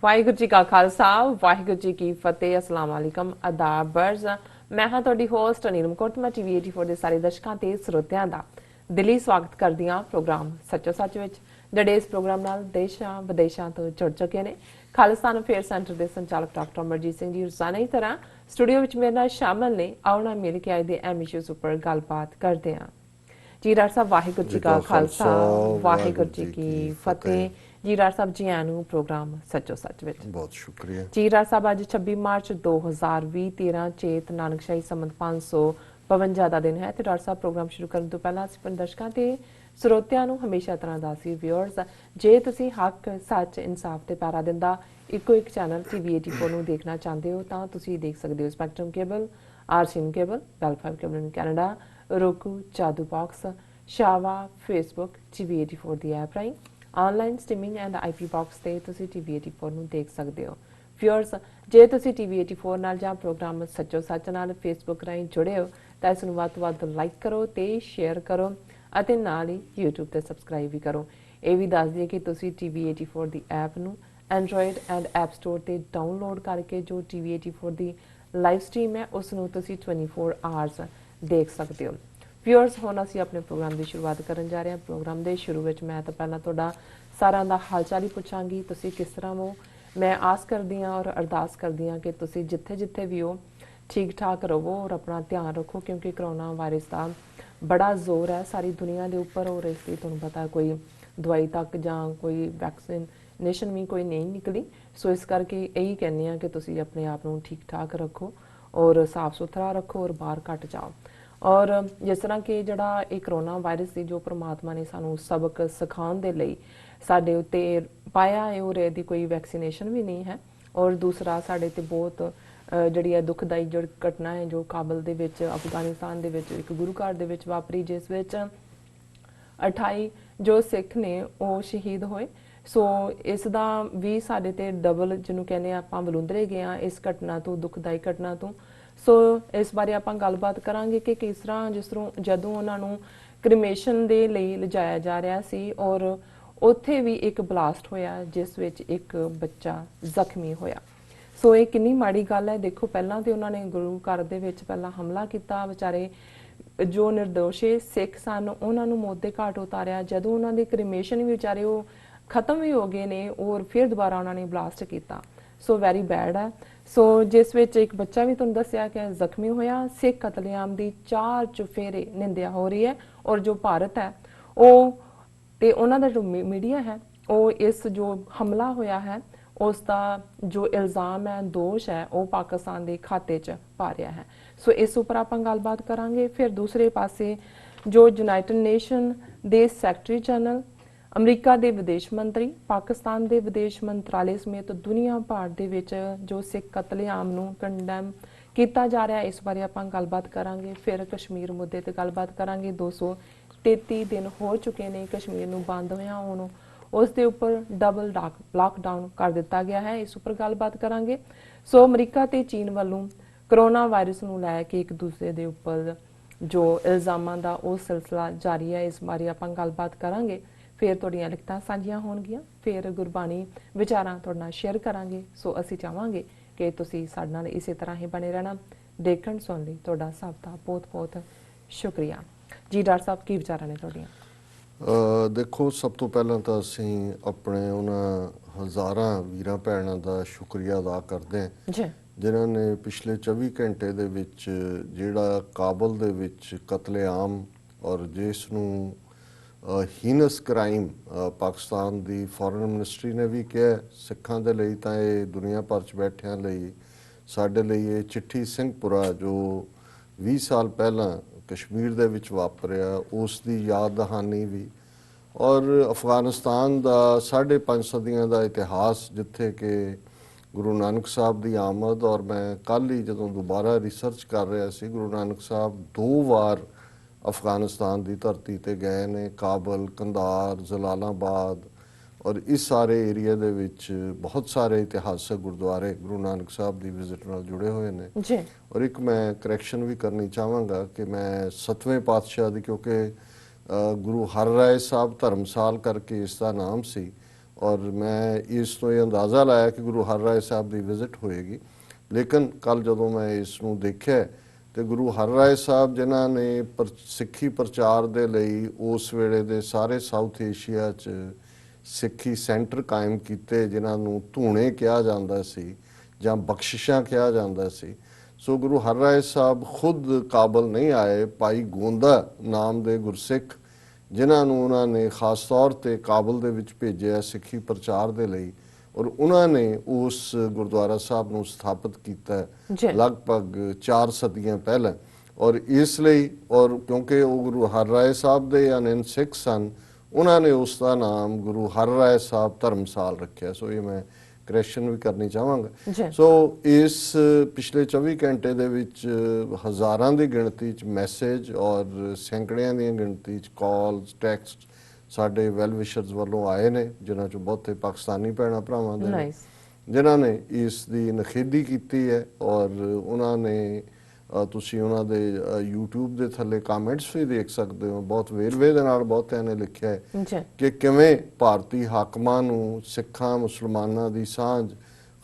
ਵਾਹਿਗੁਰੂ ਜੀ ਕਾ ਖਾਲਸਾ ਵਾਹਿਗੁਰੂ ਜੀ ਕੀ ਫਤਿਹ ਅਸਲਾਮ ਵਾਲੇਕਮ ਆਦਾਬ ਬਰਜ਼ ਮੈਂ ਹਾਂ ਤੁਹਾਡੀ ਹੋਸਟ ਅਨੀਰਮ ਕੋਟਮਾ ਟੀਵੀ 84 ਦੇ ਸਾਰੇ ਦਰਸ਼ਕਾਂ ਤੇ ਸਰੋਤਿਆਂ ਦਾ ਦਿਲੀ ਸਵਾਗਤ ਕਰਦੀ ਹਾਂ ਪ੍ਰੋਗਰਾਮ ਸੱਚੋ ਸੱਚ ਵਿੱਚ ਜਿਹੜੇ ਇਸ ਪ੍ਰੋਗਰਾਮ ਨਾਲ ਦੇਸ਼ਾਂ ਵਿਦੇਸ਼ਾਂ ਤੋਂ ਜੁੜ ਚੁੱਕੇ ਨੇ। ਖਾਲਿਸਤਾਨ ਅਫੇਅਰ ਸੈਂਟਰ ਦੇ ਸੰਚਾਲਕ ਡਾਕਟਰ ਅਮਰਜੀਤ ਸਿੰਘ ਜੀ ਰੋਜ਼ਾਨਾ ਦੀ ਤਰ੍ਹਾਂ ਸਟੂਡੀਓ ਵਿੱਚ ਮੇਰੇ ਨਾਲ ਸ਼ਾਮਲ ਨੇ। ਆਉਣਾ ਮਿਲ ਕੇ ਆਏ ਦੇ ਅਹਿਮ ਇਸ਼ੂਜ਼ ਉੱਪਰ ਗੱਲਬਾਤ ਕਰਦੇ ਹਾਂ। ਜੀ ਡਾਕਟਰ ਸਾਹਿਬ ਵਾਹਿਗੁਰੂ ਜੀ ਕਾ ਖਾਲਸਾ ਵਾਹਿਗੁਰੂ ਜੀ ਕੀ ਫਤਿਹ। ਜੀ ਡਾਕਟਰ ਸਾਹਿਬ ਜੀ ਆਇਆਂ ਨੂੰ ਪ੍ਰੋਗਰਾਮ ਸੱਚੋ ਸੱਚ ਵਿੱਚ ਬਹੁਤ ਸ਼ੁਕਰੀਆ। ਜੀ ਡਾਕਟਰ ਸਾਹਿਬ ਅੱਜ 26 ਮਾਰਚ 2020 13 ਚੇਤ ਨਾਨਕਸ਼ਾਹੀ ਸੰਮਤ 552 ਦਾ ਦਿਨ ਹੈ ਤੇ ਡਾਕਟਰ ਸਾਹਿਬ ਪ੍ਰੋਗਰਾਮ ਸ਼ੁਰੂ ਕਰਨ ਤੋਂ ਪਹਿਲਾਂ ਅਸੀਂ ਦਰਸ਼ਕਾਂ ਤੇ ਸਰੋਤਿਆਂ ਨੂੰ ਹਮੇਸ਼ਾ ਤਰ੍ਹਾਂ ਦੱਸੀ ਵਿਊਅਰਸ ਜੇ ਤੁਸੀਂ ਹੱਕ ਸੱਚ ਇਨਸਾਫ ਤੇ ਪੈਰਾ ਦਿੰਦਾ ਇੱਕੋ ਇੱਕ ਚੈਨਲ ਟੀਵੀ 84 ਨੂੰ ਦੇਖਣਾ ਚਾਹੁੰਦੇ ਹੋ ਤਾਂ ਤੁਸੀਂ ਦੇਖ ਸਕਦੇ ਹੋ spectrum cable, RCN cable, Bell 5 cable in Canada, roku, Jadoo box, ਸ਼ਾਵਾ, ਫੇਸਬੁੱਕ, ਟੀਵੀ 84 ਦੀ ਐਪ ਰਾਹੀਂ online streaming and IP box ਤੇ ਤੁਸੀਂ ਟੀਵੀ 84 ਨੂੰ ਦੇਖ ਸਕਦੇ ਹੋ। ਵਿਊਅਰਸ ਜੇ ਤੁਸੀਂ ਟੀਵੀ 84 ਨਾਲ ਜਾਂ ਪ੍ਰੋਗਰਾਮ ਸੱਚੋ ਸੱਚ ਨਾਲ ਫੇਸਬੁੱਕ ਰਾਹੀਂ ਜੁੜੇ ਹੋ ਤਾਂ ਇਸ ਨੂੰ ਵੱਧ ਤੋਂ ਵੱਧ ਲਾਈਕ ਕਰੋ ਤੇ ਸ਼ੇਅਰ ਕਰੋ ਅਤੇ ਨਾਲ ਹੀ YouTube ਤੇ ਸਬਸਕ੍ਰਾਈਬ ਵੀ ਕਰੋ। ਇਹ ਵੀ ਦੱਸ ਦਈਏ ਕਿ ਤੁਸੀਂ ਟੀਵੀ 84 ਦੀ ਐਪ ਨੂੰ ਐਂਡਰੋਇਡ ਐਂਡ ਐਪ ਸਟੋਰ ਤੇ ਡਾਊਨਲੋਡ ਕਰਕੇ ਜੋ ਟੀਵੀ 84 ਦੀ ਲਾਈਵ ਸਟ੍ਰੀਮ ਹੈ ਉਸ ਨੂੰ ਤੁਸੀਂ 24 ਆਵਰਸ ਦੇਖ ਸਕਦੇ ਹੋ। ਵਿਊਅਰਸ ਹੁਣ ਅਸੀਂ ਆਪਣੇ ਪ੍ਰੋਗਰਾਮ ਦੀ ਸ਼ੁਰੂਆਤ ਕਰਨ ਜਾ ਰਹੇ ਹਾਂ। ਪ੍ਰੋਗਰਾਮ ਦੇ ਸ਼ੁਰੂ ਵਿੱਚ ਮੈਂ ਤਾਂ ਪਹਿਲਾਂ ਤੁਹਾਡਾ ਸਾਰਿਆਂ ਦਾ ਹਾਲ ਚਾਲ ਹੀ ਪੁੱਛਾਂਗੀ, ਤੁਸੀਂ ਕਿਸ ਤਰ੍ਹਾਂ ਹੋ। ਮੈਂ ਆਸ ਕਰਦੀ ਹਾਂ ਔਰ ਅਰਦਾਸ ਕਰਦੀ ਹਾਂ ਕਿ ਤੁਸੀਂ ਜਿੱਥੇ ਜਿੱਥੇ ਵੀ ਹੋ ਠੀਕ ਠਾਕ ਰਹੋ ਔਰ ਆਪਣਾ ਧਿਆਨ ਰੱਖੋ ਕਿਉਂਕਿ ਕਰੋਨਾ ਵਾਇਰਸ ਦਾ ਬੜਾ ਜ਼ੋਰ ਹੈ ਸਾਰੀ ਦੁਨੀਆ ਦੇ ਉੱਪਰ ਔਰ ਇਸ ਦੀ ਤੁਹਾਨੂੰ ਪਤਾ ਕੋਈ ਦਵਾਈ ਤੱਕ ਜਾਂ ਕੋਈ ਵੈਕਸੀਨੇਸ਼ਨ ਵੀ ਕੋਈ ਨਹੀਂ ਨਿਕਲੀ। ਸੋ ਇਸ ਕਰਕੇ ਇਹੀ ਕਹਿੰਦੇ ਹਾਂ ਕਿ ਤੁਸੀਂ ਆਪਣੇ ਆਪ ਨੂੰ ਠੀਕ ਠਾਕ ਰੱਖੋ ਔਰ ਸਾਫ਼ ਸੁਥਰਾ ਰੱਖੋ ਔਰ ਬਾਹਰ ਘੱਟ ਜਾਓ। ਔਰ ਜਿਸ ਤਰ੍ਹਾਂ ਕਿ ਜਿਹੜਾ ਇਹ ਕਰੋਨਾ ਵਾਇਰਸ ਦੀ ਜੋ ਪ੍ਰਮਾਤਮਾ ਨੇ ਸਾਨੂੰ ਸਬਕ ਸਿਖਾਉਣ ਦੇ ਲਈ ਸਾਡੇ ਉੱਤੇ ਪਾਇਆ ਹੈ ਔਰ ਇਹਦੀ ਕੋਈ ਵੈਕਸੀਨੇਸ਼ਨ ਵੀ ਨਹੀਂ ਹੈ। ਔਰ ਦੂਸਰਾ ਸਾਡੇ ਤੇ ਬਹੁਤ ਜਿਹੜੀ ਹੈ ਦੁਖਦਾਈ ਜਿਹੜੀ ਘਟਨਾ ਹੈ ਜੋ ਕਾਬਲ ਦੇ ਵਿੱਚ ਅਫਗਾਨਿਸਤਾਨ ਦੇ ਵਿੱਚ ਇੱਕ ਗੁਰੂ ਘਰ ਦੇ ਵਿੱਚ ਵਾਪਰੀ ਜਿਸ ਵਿੱਚ 28 ਜੋ ਸਿੱਖ ਨੇ ਉਹ ਸ਼ਹੀਦ ਹੋਏ। ਸੋ ਇਸ ਦਾ ਵੀ ਸਾਡੇ ਤੇ ਡਬਲ ਜਿਹਨੂੰ ਕਹਿੰਦੇ ਆਪਾਂ ਬਲੁੰਦਰੇ ਗਏ ਹਾਂ ਇਸ ਘਟਨਾ ਤੋਂ, ਦੁਖਦਾਈ ਘਟਨਾ ਤੋਂ। ਸੋ ਇਸ ਬਾਰੇ ਆਪਾਂ ਗੱਲਬਾਤ ਕਰਾਂਗੇ ਕਿ ਕਿਸ ਤਰ੍ਹਾਂ ਜਿਸ ਤਰ੍ਹਾਂ ਜਦੋਂ ਉਹਨਾਂ ਨੂੰ ਕ੍ਰਿਮੇਸ਼ਨ ਦੇ ਲਈ ਲਿਜਾਇਆ ਜਾ ਰਿਹਾ ਸੀ ਔਰ ਉੱਥੇ ਵੀ ਇੱਕ ਬਲਾਸਟ ਹੋਇਆ ਜਿਸ ਵਿੱਚ ਇੱਕ ਬੱਚਾ ਜ਼ਖਮੀ ਹੋਇਆ। ਸੋ ਇਹ ਕਿੰਨੀ ਮਾੜੀ ਗੱਲ ਹੈ। ਦੇਖੋ ਪਹਿਲਾਂ ਤੇ ਉਹਨਾਂ ਨੇ ਗੁਰੂ ਘਰ ਦੇ ਵਿੱਚ ਪਹਿਲਾਂ ਹਮਲਾ ਕੀਤਾ, ਵਿਚਾਰੇ ਜੋ ਨਿਰਦੋਸ਼ੇ ਸਿੱਖ ਸਨ ਉਹਨਾਂ ਨੂੰ ਮੌਤ ਦੇ ਘਾਟ ਉਤਾਰਿਆ। ਜਦੋਂ ਉਹਨਾਂ ਦੇ ਕ੍ਰਿਮੇਸ਼ਨ ਵੀ ਵਿਚਾਰੇ ਉਹ ਖਤਮ ਵੀ ਹੋ ਗਏ ਨੇ ਔਰ ਫਿਰ ਦੁਬਾਰਾ ਉਹਨਾਂ ਨੇ ਬਲਾਸਟ ਕੀਤਾ। ਸੋ ਵੈਰੀ ਬੈਡ ਹੈ। ਸੋ ਜਿਸ ਵਿੱਚ ਇੱਕ ਬੱਚਾ ਵੀ ਤੁਹਾਨੂੰ ਦੱਸਿਆ ਕਿ ਜ਼ਖਮੀ ਹੋਇਆ। ਸਿੱਖ ਕਤਲੇਆਮ ਦੀ 4 ਚੁਫੇਰੇ ਨਿੰਦਿਆ ਹੋ ਰਹੀ ਹੈ ਔਰ ਜੋ ਭਾਰਤ ਹੈ ਉਹ ਤੇ ਉਹਨਾਂ ਦਾ ਜੋ ਮੀਡੀਆ ਹੈ ਉਹ ਇਸ ਜੋ ਹਮਲਾ ਹੋਇਆ ਹੈ ਉਸ ਦਾ ਜੋ ਇਲਜ਼ਾਮ ਹੈ ਦੋਸ਼ ਹੈ ਉਹ ਪਾਕਿਸਤਾਨ ਦੇ ਖਾਤੇ 'ਚ ਪਾ ਰਿਹਾ ਹੈ। ਸੋ ਇਸ ਉੱਪਰ ਆਪਾਂ ਗੱਲਬਾਤ ਕਰਾਂਗੇ। ਫਿਰ ਦੂਸਰੇ ਪਾਸੇ ਜੋ ਯੂਨਾਈਟਿਡ ਨੇਸ਼ਨ ਦੇ ਸੈਕਟਰੀ ਜਨਰਲ, ਅਮਰੀਕਾ ਦੇ ਵਿਦੇਸ਼ ਮੰਤਰੀ, ਪਾਕਿਸਤਾਨ ਦੇ ਵਿਦੇਸ਼ ਮੰਤਰਾਲੇ ਸਮੇਤ ਦੁਨੀਆ ਭਰ ਦੇ ਵਿੱਚ ਜੋ ਸਿੱਖ ਕਤਲੇਆਮ ਨੂੰ ਕੰਡੈਮ ਕੀਤਾ ਜਾ ਰਿਹਾ ਇਸ ਬਾਰੇ ਆਪਾਂ ਗੱਲਬਾਤ ਕਰਾਂਗੇ। ਫਿਰ ਕਸ਼ਮੀਰ ਮੁੱਦੇ ਤੇ ਗੱਲਬਾਤ ਕਰਾਂਗੇ। 233 ਦਿਨ ਹੋ ਚੁੱਕੇ ਨੇ ਕਸ਼ਮੀਰ ਨੂੰ ਬੰਦ ਹੋਇਆ, ਹੁਣ ਉਸ ਦੇ ਉੱਪਰ ਡਬਲ ਲਾਕਡਾਊਨ ਕਰ ਦਿੱਤਾ ਗਿਆ ਹੈ, ਇਸ ਉੱਪਰ ਗੱਲਬਾਤ ਕਰਾਂਗੇ। ਸੋ ਅਮਰੀਕਾ ਤੇ ਚੀਨ ਵੱਲੋਂ ਕਰੋਨਾ ਵਾਇਰਸ ਨੂੰ ਲੈ ਕੇ ਇੱਕ ਦੂਸਰੇ ਦੇ ਉੱਪਰ ਜੋ ਇਲਜ਼ਾਮਾਂ ਦਾ ਉਹ ਸਿਲਸਿਲਾ ਜਾਰੀ ਹੈ, ਇਸ ਬਾਰੇ ਆਪਾਂ ਗੱਲਬਾਤ ਕਰਾਂਗੇ। ਫਿਰ ਤੁਹਾਡੀਆਂ ਲਿਖਤਾਂ ਸਾਂਝੀਆਂ ਹੋਣਗੀਆਂ, ਫਿਰ ਗੁਰਬਾਣੀ ਵਿਚਾਰਾਂ ਤੁਹਾਡੇ ਨਾਲ ਸ਼ੇਅਰ ਕਰਾਂਗੇ। ਸੋ ਅਸੀਂ ਚਾਹਾਂਗੇ ਕਿ ਤੁਸੀਂ ਸਾਡੇ ਨਾਲ ਇਸੇ ਤਰ੍ਹਾਂ ਹੀ ਬਣੇ ਰਹਿਣਾ। ਦੇਖਣ ਸੁਣ ਲਈ ਤੁਹਾਡਾ ਸਭ ਦਾ ਬਹੁਤ ਬਹੁਤ ਸ਼ੁਕਰੀਆ। ਜੀ ਡਾਕਟਰ ਸਾਹਿਬ ਕੀ ਵਿਚਾਰਾਂ ਨੇ ਤੁਹਾਡੀਆਂ? ਦੇਖੋ ਸਭ ਤੋਂ ਪਹਿਲਾਂ ਤਾਂ ਅਸੀਂ ਆਪਣੇ ਉਹਨਾਂ ਹਜ਼ਾਰਾਂ ਵੀਰਾਂ ਭੈਣਾਂ ਦਾ ਸ਼ੁਕਰੀਆ ਅਦਾ ਕਰਦੇ ਹਾਂ ਜੀ ਜਿਨ੍ਹਾਂ ਨੇ ਪਿਛਲੇ 24 ਘੰਟੇ ਦੇ ਵਿੱਚ ਜਿਹੜਾ ਕਾਬਲ ਦੇ ਵਿੱਚ ਕਤਲੇਆਮ ਔਰ ਜਿਸ ਨੂੰ ਹੀਨਸ ਕ੍ਰਾਈਮ ਪਾਕਿਸਤਾਨ ਦੀ ਫੋਰਨ ਮਿਨਿਸਟਰੀ ਨੇ ਵੀ ਕਿਹਾ ਸਿੱਖਾਂ ਦੇ ਲਈ ਤਾਂ ਇਹ ਦੁਨੀਆ ਭਰ 'ਚ ਬੈਠਿਆਂ ਲਈ ਸਾਡੇ ਲਈ ਇਹ ਚਿੱਠੀ ਸਿੰਘਪੁਰਾ ਜੋ 20 ਸਾਲ ਪਹਿਲਾਂ ਕਸ਼ਮੀਰ ਦੇ ਵਿੱਚ ਵਾਪਰਿਆ ਉਸ ਦੀ ਯਾਦ ਦਹਾਨੀ ਵੀ ਔਰ ਅਫਗਾਨਿਸਤਾਨ ਦਾ 5.5 ਸਦੀਆਂ ਦਾ ਇਤਿਹਾਸ ਜਿੱਥੇ ਕਿ ਗੁਰੂ ਨਾਨਕ ਸਾਹਿਬ ਦੀ ਆਮਦ ਔਰ ਮੈਂ ਕੱਲ੍ਹ ਹੀ ਜਦੋਂ ਦੁਬਾਰਾ ਰਿਸਰਚ ਕਰ ਰਿਹਾ ਸੀ ਗੁਰੂ ਨਾਨਕ ਸਾਹਿਬ 2 ਵਾਰ ਅਫਗਾਨਿਸਤਾਨ ਦੀ ਧਰਤੀ ਤੇ ਗਏ ਨੇ, ਕਾਬਲ, ਕੰਧਾਰ, ਜਲਾਲਾਬਾਦ ਔਰ ਇਸ ਸਾਰੇ ਏਰੀਆ ਦੇ ਵਿੱਚ ਬਹੁਤ ਸਾਰੇ ਇਤਿਹਾਸਕ ਗੁਰਦੁਆਰੇ ਗੁਰੂ ਨਾਨਕ ਸਾਹਿਬ ਦੀ ਵਿਜ਼ਿਟ ਨਾਲ ਜੁੜੇ ਹੋਏ ਨੇ ਜੀ। ਔਰ ਇੱਕ ਮੈਂ ਕਰੈਕਸ਼ਨ ਵੀ ਕਰਨੀ ਚਾਹਾਂਗਾ ਕਿ ਮੈਂ 7ਵੇਂ ਪਾਤਸ਼ਾਹ ਦੀ ਕਿਉਂਕਿ ਗੁਰੂ ਹਰਰਾਏ ਸਾਹਿਬ ਧਰਮਸਾਲ ਕਰਕੇ ਇਸ ਦਾ ਨਾਮ ਸੀ ਔਰ ਮੈਂ ਇਸ ਤੋਂ ਇਹ ਅੰਦਾਜ਼ਾ ਲਾਇਆ ਕਿ ਗੁਰੂ ਹਰਰਾਏ ਸਾਹਿਬ ਦੀ ਵਿਜ਼ਿਟ ਹੋਏਗੀ। ਲੇਕਿਨ ਕੱਲ ਜਦੋਂ ਮੈਂ ਇਸ ਨੂੰ ਦੇਖਿਆ ਤੇ ਗੁਰੂ ਹਰਰਾਏ ਸਾਹਿਬ ਜਿਨ੍ਹਾਂ ਨੇ ਸਿੱਖੀ ਪ੍ਰਚਾਰ ਦੇ ਲਈ ਉਸ ਵੇਲੇ ਦੇ ਸਾਰੇ ਸਾਊਥ ਏਸ਼ੀਆ 'ਚ ਸਿੱਖੀ ਸੈਂਟਰ ਕਾਇਮ ਕੀਤੇ, ਜਿਨ੍ਹਾਂ ਨੂੰ ਧੂਣੇ ਕਿਹਾ ਜਾਂਦਾ ਸੀ ਜਾਂ ਬਖਸ਼ਿਸ਼ਾਂ ਕਿਹਾ ਜਾਂਦਾ ਸੀ, ਸੋ ਗੁਰੂ ਹਰਰਾਏ ਸਾਹਿਬ ਖੁਦ ਕਾਬਲ ਨਹੀਂ ਆਏ। ਭਾਈ ਗੋਂਦਾ ਨਾਮ ਦੇ ਗੁਰਸਿੱਖ ਜਿਨ੍ਹਾਂ ਨੂੰ ਉਹਨਾਂ ਨੇ ਖਾਸ ਤੌਰ ਤੇ ਕਾਬਲ ਦੇ ਵਿੱਚ ਭੇਜਿਆ ਸਿੱਖੀ ਪ੍ਰਚਾਰ ਦੇ ਲਈ, ਔਰ ਉਹਨਾਂ ਨੇ ਉਸ ਗੁਰਦੁਆਰਾ ਸਾਹਿਬ ਨੂੰ ਸਥਾਪਿਤ ਕੀਤਾ ਲਗਭਗ 4 ਸਦੀਆਂ ਪਹਿਲਾਂ। ਔਰ ਇਸ ਲਈ, ਔਰ ਕਿਉਂਕਿ ਉਹ ਗੁਰੂ ਹਰਰਾਏ ਸਾਹਿਬ ਦੇ ਅਨੰਨ ਸਿੱਖ ਸਨ, ਉਹਨਾਂ ਨੇ ਉਸ ਦਾ ਨਾਮ ਗੁਰੂ ਹਰਰਾਏ ਸਾਹਿਬ ਧਰਮਸਾਲ ਰੱਖਿਆ। ਸੋ ਇਹ ਮੈਂ ਕਰੈਕਸ਼ਨ ਵੀ ਕਰਨੀ ਚਾਹਾਂਗਾ। ਸੋ ਇਸ ਪਿਛਲੇ 24 ਘੰਟੇ ਦੇ ਵਿੱਚ ਹਜ਼ਾਰਾਂ ਦੀ ਗਿਣਤੀ 'ਚ ਮੈਸੇਜ ਔਰ ਸੈਂਕੜਿਆਂ ਦੀਆਂ ਗਿਣਤੀ 'ਚ ਕਾਲਸ, ਟੈਕਸਟ ਸਾਡੇ ਵੈਲ ਵਿਸ਼ਰਸ ਵੱਲੋਂ ਆਏ ਨੇ, ਜਿਨ੍ਹਾਂ 'ਚੋਂ ਬਹੁਤੇ ਪਾਕਿਸਤਾਨੀ ਭੈਣਾਂ ਭਰਾਵਾਂ ਦੇ ਨੇ, ਜਿਨ੍ਹਾਂ ਨੇ ਇਸ ਦੀ ਨਿਖੇਧੀ ਕੀਤੀ ਹੈ। ਔਰ ਉਹਨਾਂ ਨੇ ਤੁਸੀਂ ਉਹਨਾਂ ਦੇ YouTube ਦੇ ਥੱਲੇ ਕਮੈਂਟਸ ਵੀ ਦੇਖ ਸਕਦੇ ਹੋ, ਬਹੁਤ ਵੇਰਵੇ ਦੇ ਨਾਲ ਬਹੁਤਿਆਂ ਨੇ ਲਿਖਿਆ ਹੈ ਕਿ ਕਿਵੇਂ ਭਾਰਤੀ ਹਾਕਮਾਂ ਨੂੰ ਸਿੱਖਾਂ ਮੁਸਲਮਾਨਾਂ ਦੀ ਸਾਂਝ,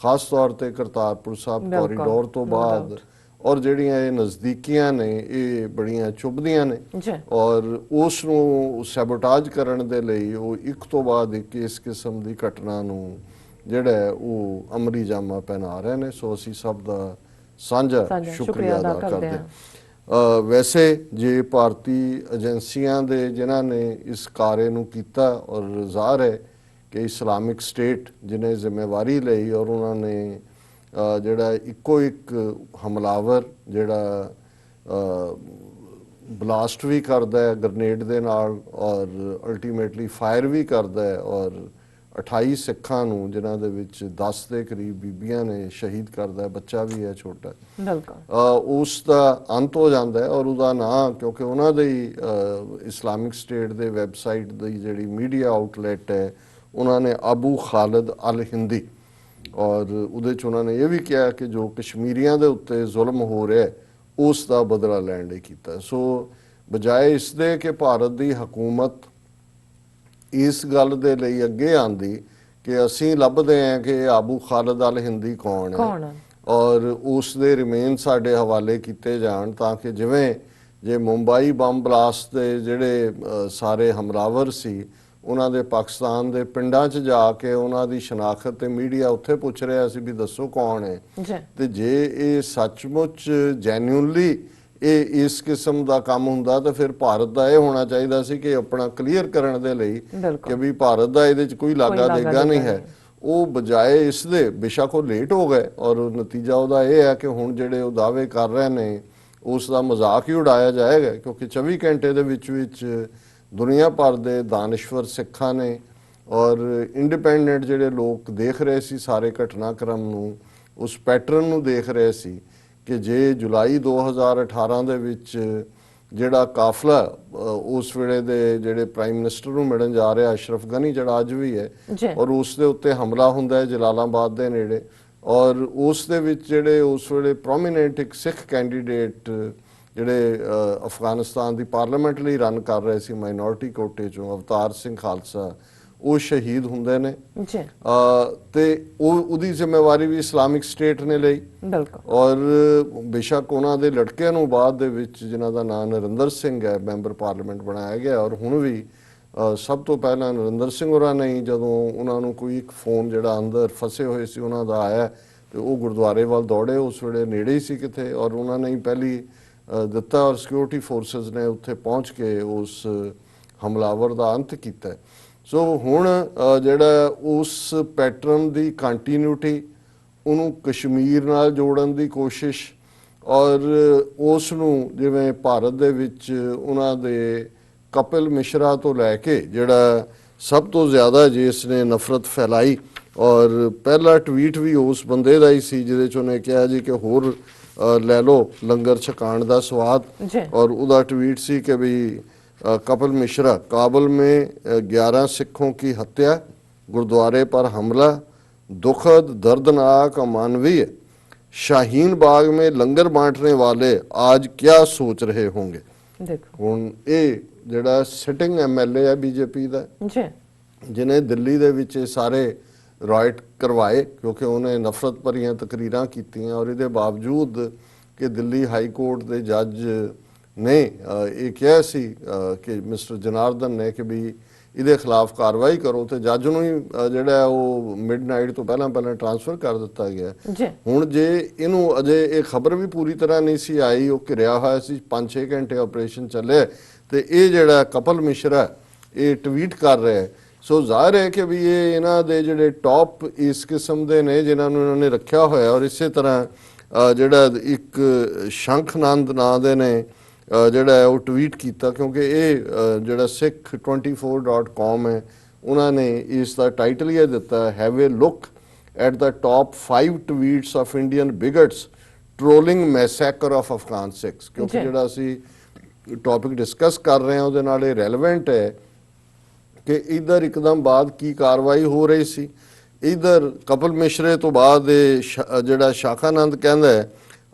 ਖਾਸ ਤੌਰ ਤੇ ਕਰਤਾਰਪੁਰ ਸਾਹਿਬ ਕੋਰੀਡੋਰ ਤੋਂ ਬਾਅਦ, ਔਰ ਜਿਹੜੀਆਂ ਇਹ ਨਜ਼ਦੀਕੀਆਂ ਨੇ, ਇਹ ਬੜੀਆਂ ਚੁੱਭਦੀਆਂ ਨੇ, ਔਰ ਉਸ ਨੂੰ ਸੈਬੋਟਾਜ ਕਰਨ ਦੇ ਲਈ ਉਹ ਇੱਕ ਤੋਂ ਬਾਅਦ ਇੱਕ ਇਸ ਕਿਸਮ ਦੀ ਘਟਨਾ ਨੂੰ ਜਿਹੜਾ ਉਹ ਅਮਲੀ ਜਾਮਾ ਪਹਿਨਾ ਰਹੇ ਨੇ। ਸੋ ਅਸੀਂ ਸਭ ਦਾ ਸਾਂਝਾ ਸ਼ੁਕਰੀਆ ਅਦਾ ਕਰਦੇ ਹਾਂ। ਵੈਸੇ ਜੇ ਭਾਰਤੀ ਏਜੰਸੀਆਂ ਦੇ ਜਿਨ੍ਹਾਂ ਨੇ ਇਸ ਕਾਰੇ ਨੂੰ ਕੀਤਾ, ਔਰ ਜ਼ਾਹਰ ਹੈ ਕਿ ਇਸਲਾਮਿਕ ਸਟੇਟ ਜਿਹਨੇ ਜ਼ਿੰਮੇਵਾਰੀ ਲਈ, ਔਰ ਉਹਨਾਂ ਨੇ ਜਿਹੜਾ ਇੱਕੋ ਇੱਕ ਹਮਲਾਵਰ ਜਿਹੜਾ ਬਲਾਸਟ ਵੀ ਕਰਦਾ ਹੈ ਗ੍ਰਨੇਡ ਦੇ ਨਾਲ, ਔਰ ਅਲਟੀਮੇਟਲੀ ਫਾਇਰ ਵੀ ਕਰਦਾ ਹੈ, ਔਰ 28 ਸਿੱਖਾਂ ਨੂੰ ਜਿਨ੍ਹਾਂ ਦੇ ਵਿੱਚ 10 ਦੇ ਕਰੀਬ ਬੀਬੀਆਂ ਨੇ ਸ਼ਹੀਦ ਕਰਦਾ ਹੈ, ਬੱਚਾ ਵੀ ਹੈ ਛੋਟਾ, ਉਸ ਦਾ ਅੰਤ ਹੋ ਜਾਂਦਾ ਹੈ। ਔਰ ਉਹਦਾ ਨਾਂ, ਕਿਉਂਕਿ ਉਹਨਾਂ ਦੇ ਇਸਲਾਮਿਕ ਸਟੇਟ ਦੇ ਵੈਬਸਾਈਟ ਦੀ ਜਿਹੜੀ ਮੀਡੀਆ ਆਊਟਲੈਟ ਹੈ, ਉਹਨਾਂ ਨੇ ਅਬੂ ਖਾਲਿਦ ਅਲ ਹਿੰਦੀ, ਔਰ ਉਹਦੇ 'ਚ ਉਹਨਾਂ ਨੇ ਇਹ ਵੀ ਕਿਹਾ ਕਿ ਜੋ ਕਸ਼ਮੀਰੀਆਂ ਦੇ ਉੱਤੇ ਜ਼ੁਲਮ ਹੋ ਰਿਹਾ ਉਸ ਦਾ ਬਦਲਾ ਲੈਣ ਲਈ ਕੀਤਾ। ਸੋ ਬਜਾਏ ਇਸ ਦੇ ਕਿ ਭਾਰਤ ਦੀ ਹਕੂਮਤ ਇਸ ਗੱਲ ਦੇ ਲਈ ਅੱਗੇ ਆਂਦੀ ਕਿ ਅਸੀਂ ਲੱਭਦੇ ਹਾਂ ਕਿ ਅਬੂ ਖਾਲਿਦ ਅਲ ਹਿੰਦੀ ਕੌਣ ਹੈ, ਔਰ ਉਸ ਦੇ ਰਿਮੇਨ ਸਾਡੇ ਹਵਾਲੇ ਕੀਤੇ ਜਾਣ, ਤਾਂ ਕਿ ਜਿਵੇਂ ਜੇ ਮੁੰਬਈ ਬੰਬ ਬਲਾਸਟ ਦੇ ਜਿਹੜੇ ਸਾਰੇ ਹਮਲਾਵਰ ਸੀ, ਉਹਨਾਂ ਦੇ ਪਾਕਿਸਤਾਨ ਦੇ ਪਿੰਡਾਂ 'ਚ ਜਾ ਕੇ ਉਹਨਾਂ ਦੀ ਸ਼ਨਾਖਤ ਤੇ ਮੀਡੀਆ ਉੱਥੇ ਪੁੱਛ ਰਿਹਾ ਸੀ ਵੀ ਦੱਸੋ ਕੌਣ ਹੈ, ਤੇ ਜੇ ਇਹ ਸੱਚਮੁੱਚ ਜੈਨੂਇਨਲੀ ਇਹ ਇਸ ਕਿਸਮ ਦਾ ਕੰਮ ਹੁੰਦਾ ਤਾਂ ਫਿਰ ਭਾਰਤ ਦਾ ਇਹ ਹੋਣਾ ਚਾਹੀਦਾ ਸੀ ਕਿ ਆਪਣਾ ਕਲੀਅਰ ਕਰਨ ਦੇ ਲਈ ਕਿ ਵੀ ਭਾਰਤ ਦਾ ਇਹਦੇ 'ਚ ਕੋਈ ਲਾਗਾ ਦੇਗਾ ਨਹੀਂ ਹੈ। ਉਹ ਬਜਾਏ ਇਸ ਦੇ ਬੇਸ਼ੱਕ ਉਹ ਲੇਟ ਹੋ ਗਏ, ਔਰ ਨਤੀਜਾ ਉਹਦਾ ਇਹ ਹੈ ਕਿ ਹੁਣ ਜਿਹੜੇ ਉਹ ਦਾਅਵੇ ਕਰ ਰਹੇ ਨੇ ਉਸ ਦਾ ਮਜ਼ਾਕ ਹੀ ਉਡਾਇਆ ਜਾਏਗਾ, ਕਿਉਂਕਿ 24 ਘੰਟੇ ਦੇ ਵਿੱਚ ਦੁਨੀਆ ਭਰ ਦੇ ਦਾਨਿਸ਼ਵਰ ਸਿੱਖਾਂ ਨੇ ਔਰ ਇੰਡੀਪੈਂਡੈਂਟ ਜਿਹੜੇ ਲੋਕ ਦੇਖ ਰਹੇ ਸੀ ਸਾਰੇ ਘਟਨਾਕ੍ਰਮ ਨੂੰ, ਉਸ ਪੈਟਰਨ ਨੂੰ ਦੇਖ ਰਹੇ ਸੀ ਕਿ ਜੇ ਜੁਲਾਈ 2018 ਦੇ ਵਿੱਚ ਜਿਹੜਾ ਕਾਫਲਾ ਉਸ ਵੇਲੇ ਦੇ ਜਿਹੜੇ ਪ੍ਰਾਈਮ ਮਿਨਿਸਟਰ ਨੂੰ ਮਿਲਣ ਜਾ ਰਿਹਾ ਅਸ਼ਰਫ ਗਨੀ, ਜਿਹੜਾ ਅੱਜ ਵੀ ਹੈ, ਔਰ ਉਸ ਦੇ ਉੱਤੇ ਹਮਲਾ ਹੁੰਦਾ ਹੈ ਜਲਾਲਾਬਾਦ ਦੇ ਨੇੜੇ, ਔਰ ਉਸ ਦੇ ਵਿੱਚ ਜਿਹੜੇ ਉਸ ਵੇਲੇ ਪ੍ਰੋਮੀਨੈਂਟ ਇੱਕ ਸਿੱਖ ਕੈਂਡੀਡੇਟ ਜਿਹੜੇ ਅਫਗਾਨਿਸਤਾਨ ਦੀ ਪਾਰਲੀਮੈਂਟ ਲਈ ਰਨ ਕਰ ਰਹੇ ਸੀ ਮਾਈਨੋਰਟੀ ਕੋਟੇ ਚੋਂ, ਅਵਤਾਰ ਸਿੰਘ ਖਾਲਸਾ, ਉਹ ਸ਼ਹੀਦ ਹੁੰਦੇ ਨੇ ਤੇ ਉਹਦੀ ਜ਼ਿੰਮੇਵਾਰੀ ਵੀ ਇਸਲਾਮਿਕ ਸਟੇਟ ਨੇ ਲਈ। ਔਰ ਬੇਸ਼ੱਕ ਉਹਨਾਂ ਦੇ ਲੜਕਿਆਂ ਨੂੰ ਬਾਅਦ ਦੇ ਵਿੱਚ ਜਿਨ੍ਹਾਂ ਦਾ ਨਾਮ ਨਰਿੰਦਰ ਸਿੰਘ ਹੈ ਮੈਂਬਰ ਪਾਰਲੀਮੈਂਟ ਬਣਾਇਆ ਗਿਆ, ਔਰ ਹੁਣ ਵੀ ਸਭ ਤੋਂ ਪਹਿਲਾਂ ਨਰਿੰਦਰ ਸਿੰਘ ਹੋਰਾਂ ਨੇ ਜਦੋਂ ਉਹਨਾਂ ਨੂੰ ਕੋਈ ਇੱਕ ਫੋਨ ਜਿਹੜਾ ਅੰਦਰ ਫਸੇ ਹੋਏ ਸੀ ਉਹਨਾਂ ਦਾ ਆਇਆ ਤੇ ਉਹ ਗੁਰਦੁਆਰੇ ਵੱਲ ਦੌੜੇ, ਉਸ ਵੇਲੇ ਨੇੜੇ ਹੀ ਸੀ ਕਿਤੇ, ਔਰ ਉਹਨਾਂ ਨੇ ਪਹਿਲੀ ਦਿੱਤਾ ਔਰ ਸਿਕਿਉਰਿਟੀ ਫੋਰਸਿਸ ਨੇ ਉੱਥੇ ਪਹੁੰਚ ਕੇ ਉਸ ਹਮਲਾਵਰ ਦਾ ਅੰਤ ਕੀਤਾ। ਸੋ ਹੁਣ ਜਿਹੜਾ ਉਸ ਪੈਟਰਨ ਦੀ ਕੰਟੀਨਿਊਟੀ, ਉਹਨੂੰ ਕਸ਼ਮੀਰ ਨਾਲ ਜੋੜਨ ਦੀ ਕੋਸ਼ਿਸ਼, ਔਰ ਉਸ ਨੂੰ ਜਿਵੇਂ ਭਾਰਤ ਦੇ ਵਿੱਚ ਉਹਨਾਂ ਦੇ ਕਪਿਲ ਮਿਸ਼ਰਾ ਤੋਂ ਲੈ ਕੇ ਜਿਹੜਾ ਸਭ ਤੋਂ ਜ਼ਿਆਦਾ ਜਿਸ ਨੇ ਨਫ਼ਰਤ ਫੈਲਾਈ, ਔਰ ਪਹਿਲਾ ਟਵੀਟ ਵੀ ਉਸ ਬੰਦੇ ਦਾ ਹੀ ਸੀ ਜਿਹਦੇ 'ਚ ਉਹਨੇ ਕਿਹਾ ਜੀ ਕਿ ਹੋਰ ਲੈ ਲਓ ਲੰਗਰ ਛਕਾਣ ਦਾ ਸਵਾਦ, ਔਰ ਉਹਦਾ ਟਵੀਟ ਸੀ ਕਿ ਵੀ कपिल मिश्रा, काबुल में 11 सिखों की हत्या, गुरुद्वारे पर हमला, दुखद दर्दनाक अमानवीय, शाहीन बाग में लंगर बांटने वाले आज क्या सोच रहे होंगे। हुण ये जिहड़ा सिटिंग MLA है बीजेपी का, ਜਿਹਨੇ ਦਿੱਲੀ ਦੇ ਵਿੱਚ ਇਹ ਸਾਰੇ ਰਾਇਟ ਕਰਵਾਏ, ਕਿਉਂਕਿ ਉਹਨੇ ਨਫ਼ਰਤ ਭਰੀਆਂ ਤਕਰੀਰਾਂ ਕੀਤੀਆਂ। ਔਰ ਇਹਦੇ ਬਾਵਜੂਦ ਕਿ ਦਿੱਲੀ ਹਾਈ ਕੋਰਟ ਦੇ ਜੱਜ ਨੇ ਇਹ ਕਿਹਾ ਸੀ ਕਿ ਮਿਸਟਰ ਜਨਾਰਦਨ ਨੇ ਕਿ ਵੀ ਇਹਦੇ ਖਿਲਾਫ ਕਾਰਵਾਈ ਕਰੋ, ਤੇ ਜੱਜ ਨੂੰ ਹੀ ਜਿਹੜਾ ਉਹ ਮਿਡਨਾਈਟ ਤੋਂ ਪਹਿਲਾਂ ਟ੍ਰਾਂਸਫਰ ਕਰ ਦਿੱਤਾ ਗਿਆ। ਹੁਣ ਜੇ ਇਹਨੂੰ ਅਜੇ ਇਹ ਖਬਰ ਵੀ ਪੂਰੀ ਤਰ੍ਹਾਂ ਨਹੀਂ ਸੀ ਆਈ, ਉਹ ਘਿਰਿਆ ਹੋਇਆ ਸੀ, 5-6 ਘੰਟੇ ਆਪਰੇਸ਼ਨ ਚੱਲੇ, ਤੇ ਇਹ ਜਿਹੜਾ ਕਪਲ ਮਿਸ਼ਰਾ ਇਹ ਟਵੀਟ ਕਰ ਰਿਹਾ ਹੈ। ਸੋ ਜ਼ਾਹਿਰ ਹੈ ਕਿ ਵੀ ਇਹ ਇਹਨਾਂ ਦੇ ਜਿਹੜੇ ਟੌਪ ਇਸ ਕਿਸਮ ਦੇ ਨੇ ਜਿਨ੍ਹਾਂ ਨੂੰ ਇਹਨਾਂ ਨੇ ਰੱਖਿਆ ਹੋਇਆ। ਔਰ ਇਸੇ ਤਰ੍ਹਾਂ ਜਿਹੜਾ ਇੱਕ ਸ਼ੰਖਨੰਦ ਨਾਂ ਦੇ ਨੇ ਜਿਹੜਾ ਉਹ ਟਵੀਟ ਕੀਤਾ, ਕਿਉਂਕਿ ਇਹ ਜਿਹੜਾ Sikh24.com ਹੈ ਉਹਨਾਂ ਨੇ ਇਸ ਦਾ ਟਾਈਟਲ ਇਹ ਦਿੱਤਾ, have a look at the top 5 tweets of Indian bigots trolling massacre of Afghan Sikhs. ਕਿਉਂਕਿ ਜਿਹੜਾ ਅਸੀਂ ਟੌਪਿਕ ਡਿਸਕਸ ਕਰ ਰਹੇ ਹਾਂ ਉਹਦੇ ਨਾਲ ਇਹ ਰੈਲੇਵੈਂਟ ਹੈ ਕਿ ਇਧਰ ਇੱਕਦਮ ਬਾਅਦ ਕੀ ਕਾਰਵਾਈ ਹੋ ਰਹੀ ਸੀ। ਇਧਰ ਕਪਲ ਮਿਸ਼ਰੇ ਤੋਂ ਬਾਅਦ ਇਹ ਜਿਹੜਾ ਸ਼ਾਖਾਨੰਦ ਕਹਿੰਦਾ ਹੈ,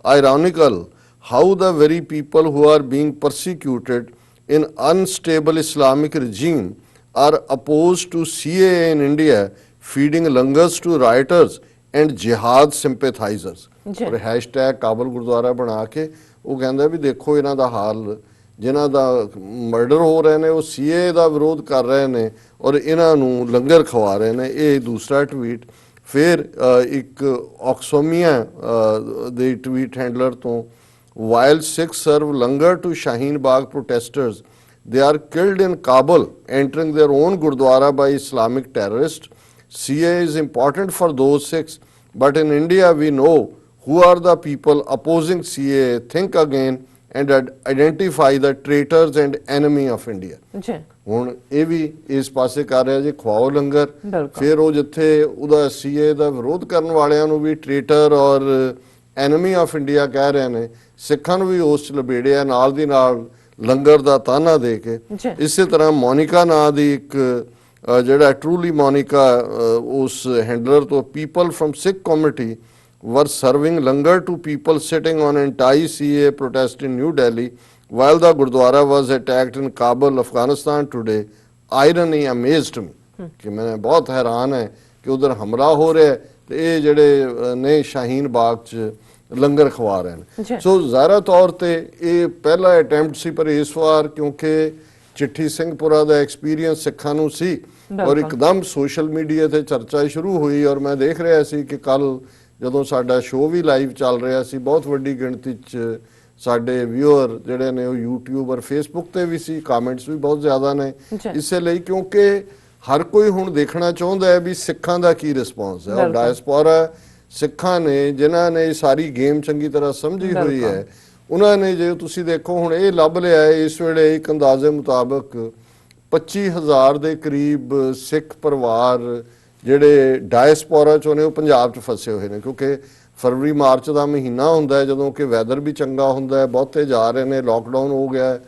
ਆਇਰੋਨਿਕਲ how the very people who are being persecuted in unstable Islamic regime are opposed to CAA in India, feeding langars to rioters and jihad sympathizers। और hashtag ਕਾਬਲ ਗੁਰਦੁਆਰਾ ਬਣਾ ਕੇ ਉਹ ਕਹਿੰਦਾ ਵੀ ਦੇਖੋ ਇਹਨਾਂ ਦਾ ਹਾਲ, ਜਿਨ੍ਹਾਂ ਦਾ ਮਰਡਰ ਹੋ ਰਹੇ ਨੇ ਉਹ CAA ਦਾ ਵਿਰੋਧ ਕਰ ਰਹੇ ਨੇ ਔਰ ਇਹਨਾਂ ਨੂੰ ਲੰਗਰ ਖਵਾ ਰਹੇ ਨੇ। ਇਹ ਦੂਸਰਾ ਟਵੀਟ। ਫਿਰ ਇੱਕ ਆਕਸੋਮੀਆ ਦੇ ਟਵੀਟ ਹੈਂਡਲਰ ਤੋਂ, while Sikhs serve langar to Shaheen Bagh protesters, they are killed in Kabul, entering their own Gurdwara by Islamic terrorists. CAA is important for those Sikhs, but in India we know who are the people opposing CAA. Think again and identify the traitors and enemy of India. ਹੁਣ ਇਹ ਵੀ ਇਸ ਪਾਸੇ ਕਰ ਰਿਹਾ ਜੀ, ਖਵਾਓ ਲੰਗਰ। ਫਿਰ ਉਹ ਜਿੱਥੇ ਉਹਦਾ CAA ਦਾ ਵਿਰੋਧ ਕਰਨ ਵਾਲਿਆਂ ਨੂੰ ਵੀ ਟ੍ਰੇਟਰ ਔਰ ਐਨਮੀ ਆਫ ਇੰਡੀਆ ਕਹਿ ਰਹੇ ਨੇ, ਸਿੱਖਾਂ ਨੂੰ ਵੀ ਉਸ 'ਚ ਲਬੇੜਿਆ ਨਾਲ ਦੀ ਨਾਲ ਲੰਗਰ ਦਾ ਤਾਨਾ ਦੇ ਕੇ। ਇਸੇ ਤਰ੍ਹਾਂ ਮੋਨਿਕਾ ਨਾਂ ਦੀ ਇੱਕ ਜਿਹੜਾ ਟਰੂਲੀ ਮੋਨਿਕਾ ਉਸ ਹੈਂਡਲਰ ਤੋਂ, people from Sikh community were serving langar to people sitting on anti-CAA protest in New Delhi while the Gurdwara was attacked in Kabul, Afghanistan today. Irony amazed me ਕਿ ਮੈਂ ਬਹੁਤ ਹੈਰਾਨ ਹੈ ਕਿ ਉਧਰ ਹਮਲਾ ਹੋ ਰਿਹਾ ਤੇ ਇਹ ਜਿਹੜੇ ਨੇ ਸ਼ਾਹੀਨ ਬਾਗ 'ਚ ਲੰਗਰ ਖਵਾ ਰਹੇ ਨੇ। ਸੋ ਜ਼ਾਹਿਰ ਤੌਰ ਤੇ ਇਹ ਪਹਿਲਾ ਅਟੈਂਪਟ ਸੀ, ਪਰ ਇਸ ਵਾਰ ਕਿਉਂਕਿ ਚਿੱਠੀ ਸਿੰਘਪੁਰਾ ਦਾ ਐਕਸਪੀਰੀਅੰਸ ਸਿੱਖਾਂ ਨੂੰ ਸੀ ਔਰ ਇੱਕਦਮ ਸੋਸ਼ਲ ਮੀਡੀਆ ਤੇ ਚਰਚਾ ਸ਼ੁਰੂ ਹੋਈ। ਔਰ ਮੈਂ ਦੇਖ ਰਿਹਾ ਸੀ ਕਿ ਕੱਲ ਜਦੋਂ ਸਾਡਾ ਸ਼ੋਅ ਵੀ ਲਾਈਵ ਚੱਲ ਰਿਹਾ ਸੀ, ਬਹੁਤ ਵੱਡੀ ਗਿਣਤੀ 'ਚ ਸਾਡੇ ਵਿਊਅਰ ਜਿਹੜੇ ਨੇ ਉਹ YouTube ਔਰ Facebook ਤੇ ਵੀ ਸੀ, ਕਮੈਂਟਸ ਵੀ ਬਹੁਤ ਜ਼ਿਆਦਾ ਨੇ। ਇਸੇ ਲਈ ਕਿਉਂਕਿ ਹਰ ਕੋਈ ਹੁਣ ਦੇਖਣਾ ਚਾਹੁੰਦਾ ਹੈ ਵੀ ਸਿੱਖਾਂ ਦਾ ਕੀ ਰਿਸਪੌਂਸ ਹੈ। ਔਰ ਡਾਇਸਪੋਰਾ ਸਿੱਖਾਂ ਨੇ ਜਿਨ੍ਹਾਂ ਨੇ ਸਾਰੀ ਗੇਮ ਚੰਗੀ ਤਰ੍ਹਾਂ ਸਮਝੀ ਹੋਈ ਹੈ, ਉਹਨਾਂ ਨੇ ਜੇ ਤੁਸੀਂ ਦੇਖੋ ਹੁਣ ਇਹ ਲੱਭ ਲਿਆ ਹੈ ਇਸ ਵੇਲੇ ਇੱਕ ਅੰਦਾਜ਼ੇ ਮੁਤਾਬਕ 25,000 ਦੇ ਕਰੀਬ ਸਿੱਖ ਪਰਿਵਾਰ ਜਿਹੜੇ ਡਾਇਸਪੋਰਾ 'ਚੋਂ ਨੇ ਉਹ ਪੰਜਾਬ 'ਚ ਫਸੇ ਹੋਏ ਨੇ। ਕਿਉਂਕਿ ਫਰਵਰੀ ਮਾਰਚ ਦਾ ਮਹੀਨਾ ਹੁੰਦਾ ਹੈ ਜਦੋਂ ਕਿ ਵੈਦਰ ਵੀ ਚੰਗਾ ਹੁੰਦਾ ਹੈ, ਬਹੁਤੇ ਜਾ ਰਹੇ ਨੇ, ਲੋਕਡਾਊਨ ਹੋ ਗਿਆ,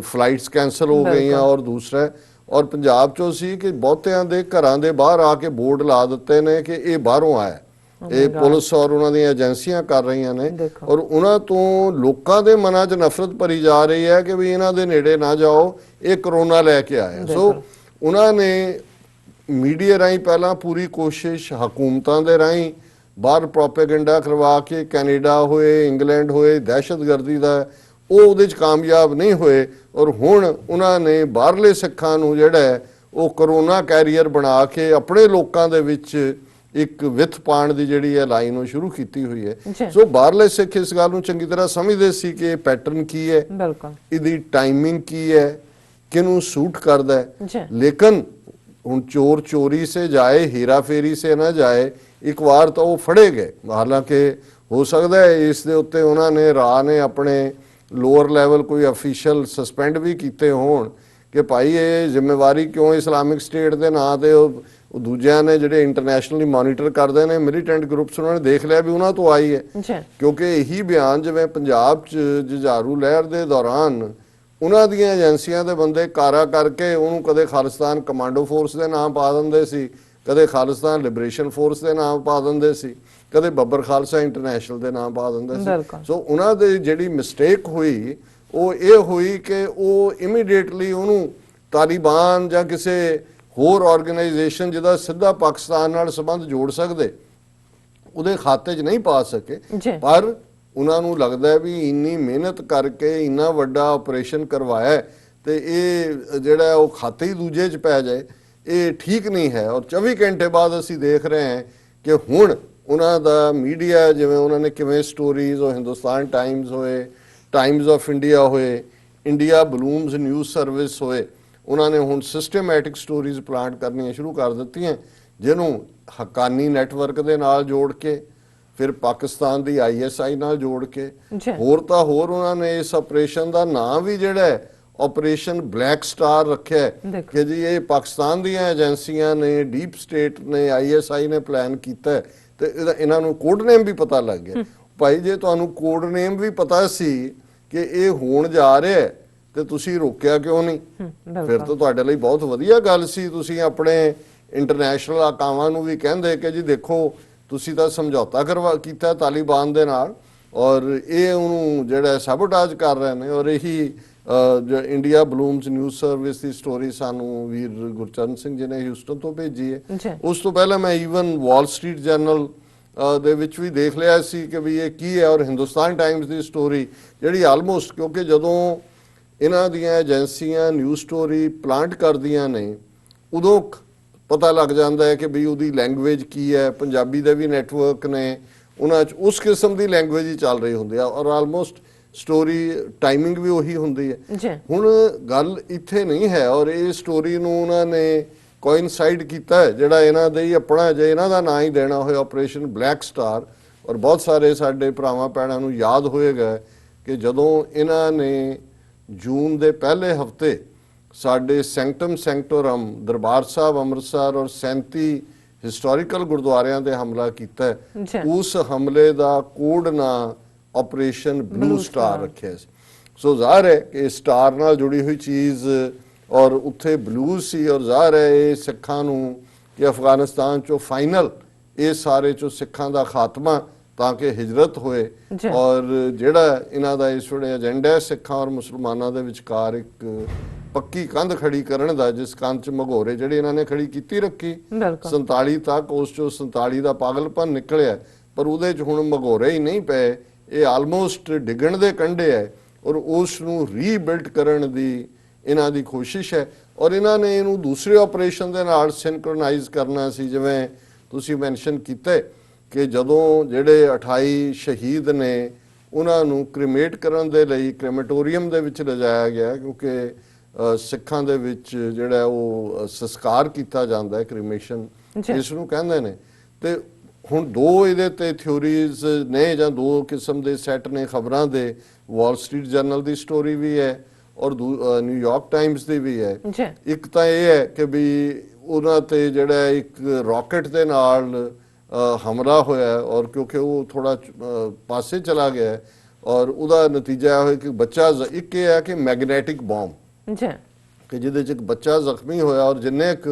ਫਲਾਈਟਸ ਕੈਂਸਲ ਹੋ ਗਈਆਂ। ਔਰ ਦੂਸਰਾ ਔਰ ਪੰਜਾਬ 'ਚੋਂ ਸੀ ਕਿ ਬਹੁਤਿਆਂ ਦੇ ਘਰਾਂ ਦੇ ਬਾਹਰ ਆ ਕੇ ਬੋਰਡ ਲਾ ਦਿੱਤੇ ਨੇ ਕਿ ਇਹ ਬਾਹਰੋਂ ਆਇਆ। ਇਹ ਪੁਲਿਸ ਔਰ ਉਹਨਾਂ ਦੀਆਂ ਏਜੰਸੀਆਂ ਕਰ ਰਹੀਆਂ ਨੇ ਔਰ ਉਹਨਾਂ ਤੋਂ ਲੋਕਾਂ ਦੇ ਮਨਾਂ 'ਚ ਨਫ਼ਰਤ ਭਰੀ ਜਾ ਰਹੀ ਹੈ ਕਿ ਵੀ ਇਹਨਾਂ ਦੇ ਨੇੜੇ ਨਾ ਜਾਓ, ਇਹ ਕਰੋਨਾ ਲੈ ਕੇ ਆਇਆ। ਸੋ ਉਹਨਾਂ ਨੇ ਮੀਡੀਆ ਰਾਹੀਂ ਪਹਿਲਾਂ ਪੂਰੀ ਕੋਸ਼ਿਸ਼, ਹਕੂਮਤਾਂ ਦੇ ਰਾਹੀਂ ਬਾਹਰ ਪ੍ਰੋਪੇਗੈਂਡਾ ਕਰਵਾ ਕੇ, ਕੈਨੇਡਾ ਹੋਏ, ਇੰਗਲੈਂਡ ਹੋਏ, ਦਹਿਸ਼ਤਗਰਦੀ ਦਾ ਉਹ ਉਹਦੇ 'ਚ ਕਾਮਯਾਬ ਨਹੀਂ ਹੋਏ। ਔਰ ਹੁਣ ਉਹਨਾਂ ਨੇ ਬਾਹਰਲੇ ਸਿੱਖਾਂ ਨੂੰ ਜਿਹੜਾ ਉਹ ਕਰੋਨਾ ਕੈਰੀਅਰ ਬਣਾ ਕੇ ਆਪਣੇ ਲੋਕਾਂ ਦੇ ਵਿੱਚ ਇੱਕ ਵਿੱਥ ਪਾਣ ਦੀ ਜਿਹੜੀ ਹੈ ਲਾਈਨ ਉਹ ਸ਼ੁਰੂ ਕੀਤੀ ਹੋਈ ਹੈ। ਸੋ ਬਾਹਰਲੇ ਸਿੱਖ ਇਸ ਗੱਲ ਨੂੰ ਚੰਗੀ ਤਰ੍ਹਾਂ ਸਮਝਦੇ ਸੀ ਕਿ ਇਹ ਪੈਟਰਨ ਕੀ ਹੈ, ਇਹਦੀ ਟਾਈਮਿੰਗ ਕੀ ਹੈ, ਕਿਹਨੂੰ ਸੂਟ ਕਰਦਾ ਹੈ। ਲੇਕਿਨ ਹੁਣ ਚੋਰ ਚੋਰੀ ਸੇ ਜਾਏ, ਹੀਰਾ ਫੇਰੀ ਸੇ ਨਾ ਜਾਏ, ਇੱਕ ਵਾਰ ਤਾਂ ਉਹ ਫੜੇ ਗਏ। ਹਾਲਾਂਕਿ ਹੋ ਸਕਦਾ ਹੈ ਇਸ ਦੇ ਉੱਤੇ ਉਹਨਾਂ ਨੇ ਰਾਹ ਨੇ ਆਪਣੇ ਲੋਅਰ ਲੈਵਲ ਕੋਈ ਅਫੀਸ਼ੀਅਲ ਸਸਪੈਂਡ ਵੀ ਕੀਤੇ ਹੋਣ ਕਿ ਭਾਈ ਇਹ ਜ਼ਿੰਮੇਵਾਰੀ ਕਿਉਂ ਇਸਲਾਮਿਕ ਸਟੇਟ ਦੇ ਨਾਂ ਤੇ ਉਹ ਦੂਜਿਆਂ ਨੇ ਜਿਹੜੇ ਇੰਟਰਨੈਸ਼ਨਲੀ ਮੋਨੀਟਰ ਕਰਦੇ ਨੇ ਮਿਲੀਟੈਂਟ ਗਰੁੱਪਸ, ਉਹਨਾਂ ਨੇ ਦੇਖ ਲਿਆ ਵੀ ਉਹਨਾਂ ਤੋਂ ਆਈ ਹੈ। ਕਿਉਂਕਿ ਇਹੀ ਬਿਆਨ ਜਿਵੇਂ ਪੰਜਾਬ 'ਚ ਜੁਝਾਰੂ ਲਹਿਰ ਦੇ ਦੌਰਾਨ ਉਹਨਾਂ ਦੀਆਂ ਏਜੰਸੀਆਂ ਦੇ ਬੰਦੇ ਕਾਰਾ ਕਰਕੇ ਉਹਨੂੰ ਕਦੇ ਖਾਲਿਸਤਾਨ ਕਮਾਂਡੋ ਫੋਰਸ ਦੇ ਨਾਮ ਪਾ ਦਿੰਦੇ ਸੀ, ਕਦੇ ਖਾਲਿਸਤਾਨ ਲਿਬਰੇਸ਼ਨ ਫੋਰਸ ਦੇ ਨਾਮ ਪਾ ਦਿੰਦੇ ਸੀ, ਕਦੇ ਬੱਬਰ ਖਾਲਸਾ ਇੰਟਰਨੈਸ਼ਨਲ ਦੇ ਨਾਮ ਪਾ ਦਿੰਦੇ ਸੀ। ਸੋ ਉਹਨਾਂ ਦੇ ਜਿਹੜੀ ਮਿਸਟੇਕ ਹੋਈ ਉਹ ਇਹ ਹੋਈ ਕਿ ਉਹ ਇਮੀਡੀਏਟਲੀ ਉਹਨੂੰ ਤਾਲਿਬਾਨ ਜਾਂ ਕਿਸੇ ਹੋਰ ਆਰਗੇਨਾਈਜੇਸ਼ਨ ਜਿਹਦਾ ਸਿੱਧਾ ਪਾਕਿਸਤਾਨ ਨਾਲ ਸੰਬੰਧ ਜੋੜ ਸਕਦੇ ਉਹਦੇ ਖਾਤੇ 'ਚ ਨਹੀਂ ਪਾ ਸਕੇ। ਜੀ ਪਰ ਉਹਨਾਂ ਨੂੰ ਲੱਗਦਾ ਹੈ ਵੀ ਇੰਨੀ ਮਿਹਨਤ ਕਰਕੇ ਇੰਨਾ ਵੱਡਾ ਆਪਰੇਸ਼ਨ ਕਰਵਾਇਆ ਹੈ ਤੇ ਇਹ ਜਿਹੜਾ ਉਹ ਖਾਤੇ ਹੀ ਦੂਜੇ 'ਚ ਪੈ ਜਾਏ, ਇਹ ਠੀਕ ਨਹੀਂ ਹੈ। ਔਰ 24 ਘੰਟੇ ਬਾਅਦ ਅਸੀਂ ਦੇਖ ਰਹੇ ਹਾਂ ਕਿ ਹੁਣ ਉਹਨਾਂ ਦਾ ਮੀਡੀਆ, ਜਿਵੇਂ ਉਹਨਾਂ ਨੇ ਕਿਵੇਂ ਸਟੋਰੀਜ਼, ਉਹ ਹਿੰਦੁਸਤਾਨ ਟਾਈਮਜ਼ ਹੋਏ, ਟਾਈਮਜ਼ ਆਫ ਇੰਡੀਆ ਹੋਏ, ਇੰਡੀਆ ਬਲੂਮਸ ਨਿਊਜ਼ ਸਰਵਿਸ ਹੋਏ, ਉਹਨਾਂ ਨੇ ਹੁਣ ਸਿਸਟਮੈਟਿਕ ਸਟੋਰੀਜ਼ ਪਲਾਂਟ ਕਰਨੀਆਂ ਸ਼ੁਰੂ ਕਰ ਦਿੱਤੀਆਂ, ਜਿਹਨੂੰ ਹੱਕਾਨੀ ਨੈਟਵਰਕ ਦੇ ਨਾਲ ਜੋੜ ਕੇ, ਫਿਰ ਪਾਕਿਸਤਾਨ ਦੀ ISI ਨਾਲ ਜੋੜ ਕੇ, ਹੋਰ ਤਾਂ ਹੋਰ ਉਹਨਾਂ ਨੇ ਇਸ ਆਪਰੇਸ਼ਨ ਦਾ ਨਾਂ ਵੀ ਜਿਹੜਾ ਹੈ ਆਪਰੇਸ਼ਨ ਬਲੈਕ ਸਟਾਰ ਰੱਖਿਆ ਹੈ ਕਿ ਜੀ ਇਹ ਪਾਕਿਸਤਾਨ ਦੀਆਂ ਏਜੰਸੀਆਂ ਨੇ, ਡੀਪ ਸਟੇਟ ਨੇ, ISI ਨੇ ਪਲਾਨ ਕੀਤਾ ਹੈ ਤੇ ਇਹਨਾਂ ਨੂੰ ਕੋਡ ਨੇਮ ਵੀ ਪਤਾ ਲੱਗ ਗਿਆ। ਭਾਈ ਜੇ ਤੁਹਾਨੂੰ ਕੋਡ ਨੇਮ ਵੀ ਪਤਾ ਸੀ ਕਿ ਇਹ ਹੋਣ ਜਾ ਰਿਹਾ ਹੈ ਤੇ ਤੁਸੀਂ ਰੋਕਿਆ ਕਿਉਂ ਨਹੀਂ? ਫਿਰ ਤਾਂ ਤੁਹਾਡੇ ਲਈ ਬਹੁਤ ਵਧੀਆ ਗੱਲ ਸੀ, ਤੁਸੀਂ ਆਪਣੇ ਇੰਟਰਨੈਸ਼ਨਲ ਆਕਾਵਾਂ ਨੂੰ ਵੀ ਕਹਿੰਦੇ ਕਿ ਜੀ ਦੇਖੋ ਤੁਸੀਂ ਤਾਂ ਸਮਝੌਤਾ ਕੀਤਾ ਤਾਲਿਬਾਨ ਦੇ ਨਾਲ ਔਰ ਇਹ ਉਹਨੂੰ ਜਿਹੜਾ ਸੈਬੋਟੇਜ ਕਰ ਰਹੇ ਨੇ। ਔਰ ਇਹੀ ਜੋ ਇੰਡੀਆ ਬਲੂਮਸ ਨਿਊਜ਼ ਸਰਵਿਸ ਦੀ ਸਟੋਰੀ ਸਾਨੂੰ ਵੀਰ ਗੁਰਚਰਨ ਸਿੰਘ ਜੀ ਨੇ ਹਿਊਸਟਨ ਤੋਂ ਭੇਜੀ ਹੈ। ਉਸ ਤੋਂ ਪਹਿਲਾਂ ਮੈਂ ਈਵਨ ਵਾਲ ਸਟਰੀਟ ਜਰਨਲ ਦੇ ਵਿੱਚ ਵੀ ਦੇਖ ਲਿਆ ਸੀ ਕਿ ਵੀ ਇਹ ਕੀ ਹੈ। ਔਰ ਹਿੰਦੁਸਤਾਨ ਟਾਈਮਜ਼ ਦੀ ਸਟੋਰੀ ਜਿਹੜੀ ਆਲਮੋਸਟ, ਕਿਉਂਕਿ ਜਦੋਂ ਇਹਨਾਂ ਦੀਆਂ ਏਜੰਸੀਆਂ ਨਿਊਜ਼ ਸਟੋਰੀ ਪਲਾਂਟ ਕਰਦੀਆਂ ਨੇ ਉਦੋਂ ਪਤਾ ਲੱਗ ਜਾਂਦਾ ਹੈ ਕਿ ਵੀ ਉਹਦੀ ਲੈਂਗੁਏਜ ਕੀ ਹੈ। ਪੰਜਾਬੀ ਦੇ ਵੀ ਨੈਟਵਰਕ ਨੇ, ਉਹਨਾਂ 'ਚ ਉਸ ਕਿਸਮ ਦੀ ਲੈਂਗੁਏਜ ਹੀ ਚੱਲ ਰਹੀ ਹੁੰਦੀ ਆ ਔਰ ਆਲਮੋਸਟ ਸਟੋਰੀ ਟਾਈਮਿੰਗ ਵੀ ਉਹੀ ਹੁੰਦੀ ਹੈ। ਹੁਣ ਗੱਲ ਇੱਥੇ ਨਹੀਂ ਹੈ ਔਰ ਇਹ ਸਟੋਰੀ ਨੂੰ ਉਹਨਾਂ ਨੇ ਕੋਇਨਸਾਈਡ ਕੀਤਾ ਹੈ, ਜਿਹੜਾ ਇਹਨਾਂ ਦੇ ਹੀ ਆਪਣਾ, ਜੇ ਇਹਨਾਂ ਦਾ ਨਾਂ ਹੀ ਦੇਣਾ ਹੋਇਆ ਆਪਰੇਸ਼ਨ ਬਲੈਕ ਸਟਾਰ। ਔਰ ਬਹੁਤ ਸਾਰੇ ਸਾਡੇ ਭਰਾਵਾਂ ਭੈਣਾਂ ਨੂੰ ਯਾਦ ਹੋਏਗਾ ਕਿ ਜਦੋਂ ਇਹਨਾਂ ਨੇ ਜੂਨ ਦੇ ਪਹਿਲੇ ਹਫਤੇ ਸਾਡੇ ਸੈਂਕਟਮ ਸੈਂਕਟੋਰਮ ਦਰਬਾਰ ਸਾਹਿਬ ਅੰਮ੍ਰਿਤਸਰ ਔਰ 37 ਹਿਸਟੋਰੀਕਲ ਗੁਰਦੁਆਰਿਆਂ ਤੇ ਹਮਲਾ ਕੀਤਾ, ਉਸ ਹਮਲੇ ਦਾ ਕੋਡ ਨਾਂ ਆਪਰੇਸ਼ਨ ਬਲੂ ਸਟਾਰ ਰੱਖਿਆ ਸੀ। ਸੋ ਜ਼ਾਹਰ ਹੈ ਕਿ ਸਟਾਰ ਨਾਲ ਜੁੜੀ ਹੋਈ ਚੀਜ਼ ਔਰ ਉੱਥੇ ਬਲੂ ਸੀ ਔਰ ਜ਼ਾਹਰ ਹੈ ਇਹ ਸਿੱਖਾਂ ਨੂੰ ਕਿ ਅਫਗਾਨਿਸਤਾਨ ਚੋਂ ਫਾਈਨਲ ਇਹ ਸਾਰੇ ਚੋਂ ਸਿੱਖਾਂ ਦਾ ਖਾਤਮਾ ਤਾਂ ਕਿ ਹਿਜਰਤ ਹੋਏ। ਔਰ ਜਿਹੜਾ ਇਹਨਾਂ ਦਾ ਇਸ ਵੇਲੇ ਏਜੰਡਾ ਹੈ ਸਿੱਖਾਂ ਔਰ ਮੁਸਲਮਾਨਾਂ ਦੇ ਵਿਚਕਾਰ ਇੱਕ ਪੱਕੀ ਕੰਧ ਖੜੀ ਕਰਨ ਦਾ, ਜਿਸ ਕੰਧ 'ਚ ਮਘੋਰੇ ਜਿਹੜੇ ਇਹਨਾਂ ਨੇ ਖੜੀ ਕੀਤੀ ਰੱਖੀ 47 ਤੱਕ, ਉਸ 'ਚੋਂ 47 ਦਾ ਪਾਗਲਪਨ ਨਿਕਲਿਆ ਪਰ ਉਹਦੇ 'ਚ ਹੁਣ ਮਘੋਰੇ ਹੀ ਨਹੀਂ ਪਏ, ਇਹ ਆਲਮੋਸਟ ਡਿੱਗਣ ਦੇ ਕੰਢੇ ਹੈ ਔਰ ਉਸ ਨੂੰ ਰੀਬਿਲਡ ਕਰਨ ਦੀ ਇਹਨਾਂ ਦੀ ਕੋਸ਼ਿਸ਼ ਹੈ। ਔਰ ਇਹਨਾਂ ਨੇ ਇਹਨੂੰ ਦੂਸਰੇ ਆਪਰੇਸ਼ਨ ਦੇ ਨਾਲ ਸਿੰਕਰੋਨਾਈਜ਼ ਕਰਨਾ ਸੀ। ਜਿਵੇਂ ਤੁਸੀਂ ਮੈਂਸ਼ਨ ਕੀਤਾ ਕਿ ਜਦੋਂ ਜਿਹੜੇ 28 ਸ਼ਹੀਦ ਨੇ ਉਹਨਾਂ ਨੂੰ ਕ੍ਰੀਮੇਟ ਕਰਨ ਦੇ ਲਈ ਕ੍ਰੇਮੇਟੋਰੀਅਮ ਦੇ ਵਿੱਚ ਲਿਜਾਇਆ ਗਿਆ, ਕਿਉਂਕਿ ਸਿੱਖਾਂ ਦੇ ਵਿੱਚ ਜਿਹੜਾ ਉਹ ਸੰਸਕਾਰ ਕੀਤਾ ਜਾਂਦਾ ਹੈ, ਕ੍ਰੀਮੇਸ਼ਨ ਇਸ ਨੂੰ ਕਹਿੰਦੇ ਨੇ। ਤੇ ਹੁਣ ਦੋ ਇਹਦੇ ਤੇ ਥਿਊਰੀਜ਼ ਨੇ ਜਾਂ ਦੋ ਕਿਸਮ ਦੇ ਸੈੱਟ ਨੇ ਖਬਰਾਂ ਦੇ, ਵਾਲ ਸਟਰੀਟ ਜਰਨਲ ਦੀ ਸਟੋਰੀ ਵੀ ਹੈ ਔਰ ਨਿਊਯਾਰਕ ਟਾਈਮਜ਼ ਦੀ ਵੀ ਹੈ। ਇੱਕ ਤਾਂ ਇਹ ਹੈ ਕਿ ਵੀ ਉਹਨਾਂ ਤੇ ਜਿਹੜਾ ਇੱਕ ਰਾਕਟ ਦੇ ਨਾਲ ਹਮਲਾ ਹੋਇਆ ਔਰ ਕਿਉਂਕਿ ਉਹ ਥੋੜਾ ਪਾਸੇ ਚਲਾ ਗਿਆ ਔਰ ਉਹਦਾ ਨਤੀਜਾ ਇਹ ਹੋਇਆ ਕਿ ਬੱਚਾ, ਇੱਕ ਇਹ ਹੈ ਕਿ ਮੈਗਨੈਟਿਕ ਬੰਬ ਕਿ ਜਿਹਦੇ 'ਚ ਇੱਕ ਬੱਚਾ ਜ਼ਖਮੀ ਹੋਇਆ ਔਰ ਜਿੰਨੇ ਇੱਕ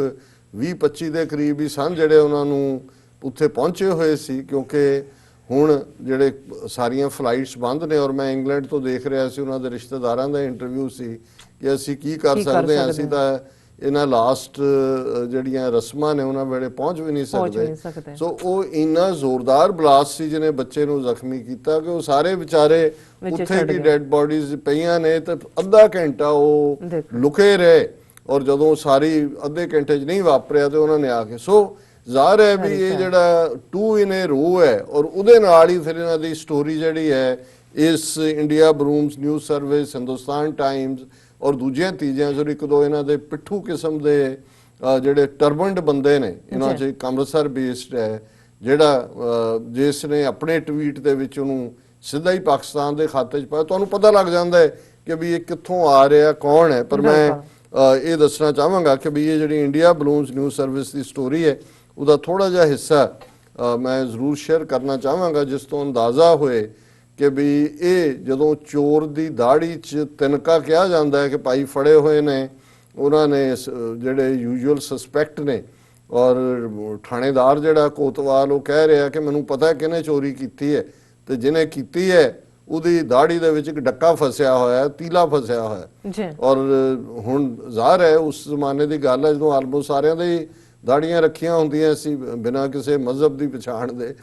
20-25 ਦੇ ਕਰੀਬ ਹੀ ਸਨ ਜਿਹੜੇ ਉਹਨਾਂ ਨੂੰ ਉੱਥੇ ਪਹੁੰਚੇ ਹੋਏ ਸੀ, ਕਿਉਂਕਿ ਹੁਣ ਜਿਹੜੇ ਸਾਰੀਆਂ ਫਲਾਈਟਸ ਬੰਦ ਨੇ। ਔਰ ਮੈਂ ਇੰਗਲੈਂਡ ਤੋਂ ਦੇਖ ਰਿਹਾ ਸੀ, ਉਹਨਾਂ ਦੇ ਰਿਸ਼ਤੇਦਾਰਾਂ ਦਾ ਇੰਟਰਵਿਊ ਸੀ ਕਿ ਅਸੀਂ ਕੀ ਕਰ ਸਕਦੇ ਹਾਂ, ਅਸੀਂ ਤਾਂ ਇਹਨਾਂ ਲਾਸਟ ਜਿਹੜੀਆਂ ਰਸਮਾਂ ਨੇ ਉਹਨਾਂ ਵੇਲੇ ਪਹੁੰਚ ਵੀ ਨਹੀਂ ਸਕਦੇ। ਸੋ ਉਹ ਇੰਨਾ ਜ਼ੋਰਦਾਰ ਬਲਾਸਟ ਸੀ ਜਿਹਨੇ ਬੱਚੇ ਨੂੰ ਜ਼ਖਮੀ ਕੀਤਾ ਕਿ ਉਹ ਸਾਰੇ ਵਿਚਾਰੇ ਉੱਥੇ ਦੀ ਡੈਡ ਬੋਡੀਜ਼ ਪਈਆਂ ਨੇ ਤੇ ਅੱਧਾ ਘੰਟਾ ਉਹ ਲੁਕੇ ਰਹੇ ਔਰ ਜਦੋਂ ਸਾਰੀ ਅੱਧੇ ਘੰਟੇ 'ਚ ਨਹੀਂ ਵਾਪਰਿਆ ਤੇ ਉਹਨਾਂ ਨੇ ਆ ਕੇ, ਸੋ ਜ਼ਾਹਰ ਹੈ ਵੀ ਇਹ ਜਿਹੜਾ 2 in a row ਹੈ ਔਰ ਉਹਦੇ ਨਾਲ ਹੀ ਫਿਰ ਇਹਨਾਂ ਦੀ ਸਟੋਰੀ ਜਿਹੜੀ ਹੈ ਇਸ India Blooms News Service, Hindustan Times ਔਰ ਦੂਜੀਆਂ ਤੀਜੀਆਂ ਜੋ ਇੱਕ ਦੋ ਇਹਨਾਂ ਦੇ ਪਿੱਠੂ ਕਿਸਮ ਦੇ ਜਿਹੜੇ ਟਰਬਨਡ ਬੰਦੇ ਨੇ, ਇਹਨਾਂ 'ਚ ਇੱਕ ਅੰਮ੍ਰਿਤਸਰ ਬੇਸਡ ਹੈ ਜਿਹੜਾ ਜਿਸ ਨੇ ਆਪਣੇ ਟਵੀਟ ਦੇ ਵਿੱਚ ਉਹਨੂੰ ਸਿੱਧਾ ਹੀ ਪਾਕਿਸਤਾਨ ਦੇ ਖਾਤੇ 'ਚ ਪਾਇਆ। ਤੁਹਾਨੂੰ ਪਤਾ ਲੱਗ ਜਾਂਦਾ ਹੈ ਕਿ ਵੀ ਇਹ ਕਿੱਥੋਂ ਆ ਰਿਹਾ, ਕੌਣ ਹੈ। ਪਰ ਮੈਂ ਇਹ ਦੱਸਣਾ ਚਾਹਾਂਗਾ ਕਿ ਵੀ ਇਹ ਜਿਹੜੀ ਇੰਡੀਆ ਬਲੂਮਸ ਨਿਊਜ਼ ਸਰਵਿਸ ਦੀ ਸਟੋਰੀ ਹੈ ਉਹਦਾ ਥੋੜਾ ਜਿਹਾ ਹਿੱਸਾ ਮੈਂ ਜ਼ਰੂਰ ਸ਼ੇਅਰ ਕਰਨਾ ਚਾਹਾਂਗਾ, ਜਿਸ ਤੋਂ ਅੰਦਾਜ਼ਾ ਹੋਏ ਕਿ ਵੀ ਇਹ ਜਦੋਂ ਚੋਰ ਦੀ ਦਾੜੀ 'ਚ ਤਿਨਕਾ ਕਿਹਾ ਜਾਂਦਾ ਹੈ ਕਿ ਭਾਈ ਫੜੇ ਹੋਏ ਨੇ, ਉਹਨਾਂ ਨੇ ਜਿਹੜੇ ਯੂਜੂਅਲ ਸਸਪੈਕਟ ਨੇ ਔਰ ਥਾਣੇਦਾਰ ਜਿਹੜਾ ਕੋਤਵਾਲ ਉਹ ਕਹਿ ਰਿਹਾ ਕਿ ਮੈਨੂੰ ਪਤਾ ਕਿਹਨੇ ਚੋਰੀ ਕੀਤੀ ਹੈ ਤੇ ਜਿਹਨੇ ਕੀਤੀ ਹੈ ਉਹਦੀ ਦਾੜੀ ਦੇ ਵਿੱਚ ਇੱਕ ਡੱਕਾ ਫਸਿਆ ਹੋਇਆ, ਤੀਲਾ ਫਸਿਆ ਹੋਇਆ। ਜੀ ਔਰ ਹੁਣ ਜ਼ਾਹਰ ਹੈ ਉਸ ਜ਼ਮਾਨੇ ਦੀ ਗੱਲ ਹੈ ਜਦੋਂ ਆਲਮੋਸਟ ਸਾਰਿਆਂ ਦੇ ਦਾੜੀਆਂ ਰੱਖੀਆਂ ਹੁੰਦੀਆਂ ਸੀ ਬਿਨਾਂ ਕਿਸੇ ਮਜ਼ਹਬ ਦੀ ਪਛਾਣ ਦੇ।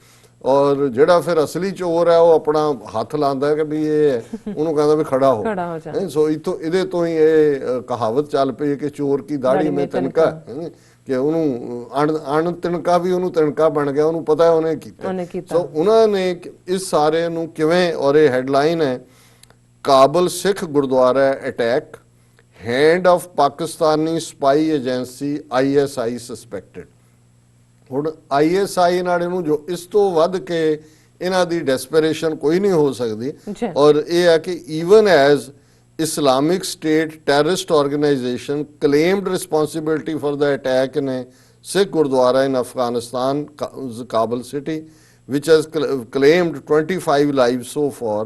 ਔਰ ਜਿਹੜਾ ਫਿਰ ਅਸਲੀ ਚੋਰ ਹੈ ਉਹ ਆਪਣਾ ਹੱਥ ਲਾਉਂਦਾ ਹੈ ਕਿ ਵੀ ਇਹ ਹੈ, ਉਹਨੂੰ ਕਹਿੰਦਾ ਵੀ ਖੜਾ ਹੋ। ਖੜਾ ਹੋ ਜਾ। ਸੋ ਇਹਦੇ ਤੋਂ ਹੀ ਇਹ ਕਹਾਵਤ ਚੱਲ ਪਈ ਕਿ ਚੋਰ ਕੀ ਦਾੜੀ ਮੇ ਤਿਨਕਾ, ਕਿ ਉਹਨੂੰ ਅਣ ਤਿਣਕਾ ਵੀ ਉਹਨੂੰ ਤਿਣਕਾ ਬਣ ਗਿਆ, ਉਹਨੂੰ ਪਤਾ ਹੈ ਉਹਨੇ ਕੀਤਾ। ਸੋ ਉਹਨਾਂ ਨੇ ਇਸ ਸਾਰੇ ਨੂੰ ਕਿਵੇਂ, ਔਰ ਇਹ ਹੈਡਲਾਈਨ ਹੈ Kabul Sikh gurdwara attack, hand of Pakistani spy agency ISI suspected. ਹੁਣ ISI ਨਾਲ ਇਹਨੂੰ ਜੋ ਇਸ ਤੋਂ ਵੱਧ ਕੇ ਇਹਨਾਂ ਦੀ ਡੈਸਪਰੇਸ਼ਨ ਕੋਈ ਨਹੀਂ ਹੋ ਸਕਦੀ। ਔਰ ਇਹ ਹੈ ਕਿ even as Islamic State terrorist organization claimed responsibility for the attack in a Sikh Gurdwara in Afghanistan, Kabul city, which has claimed 25 lives so far.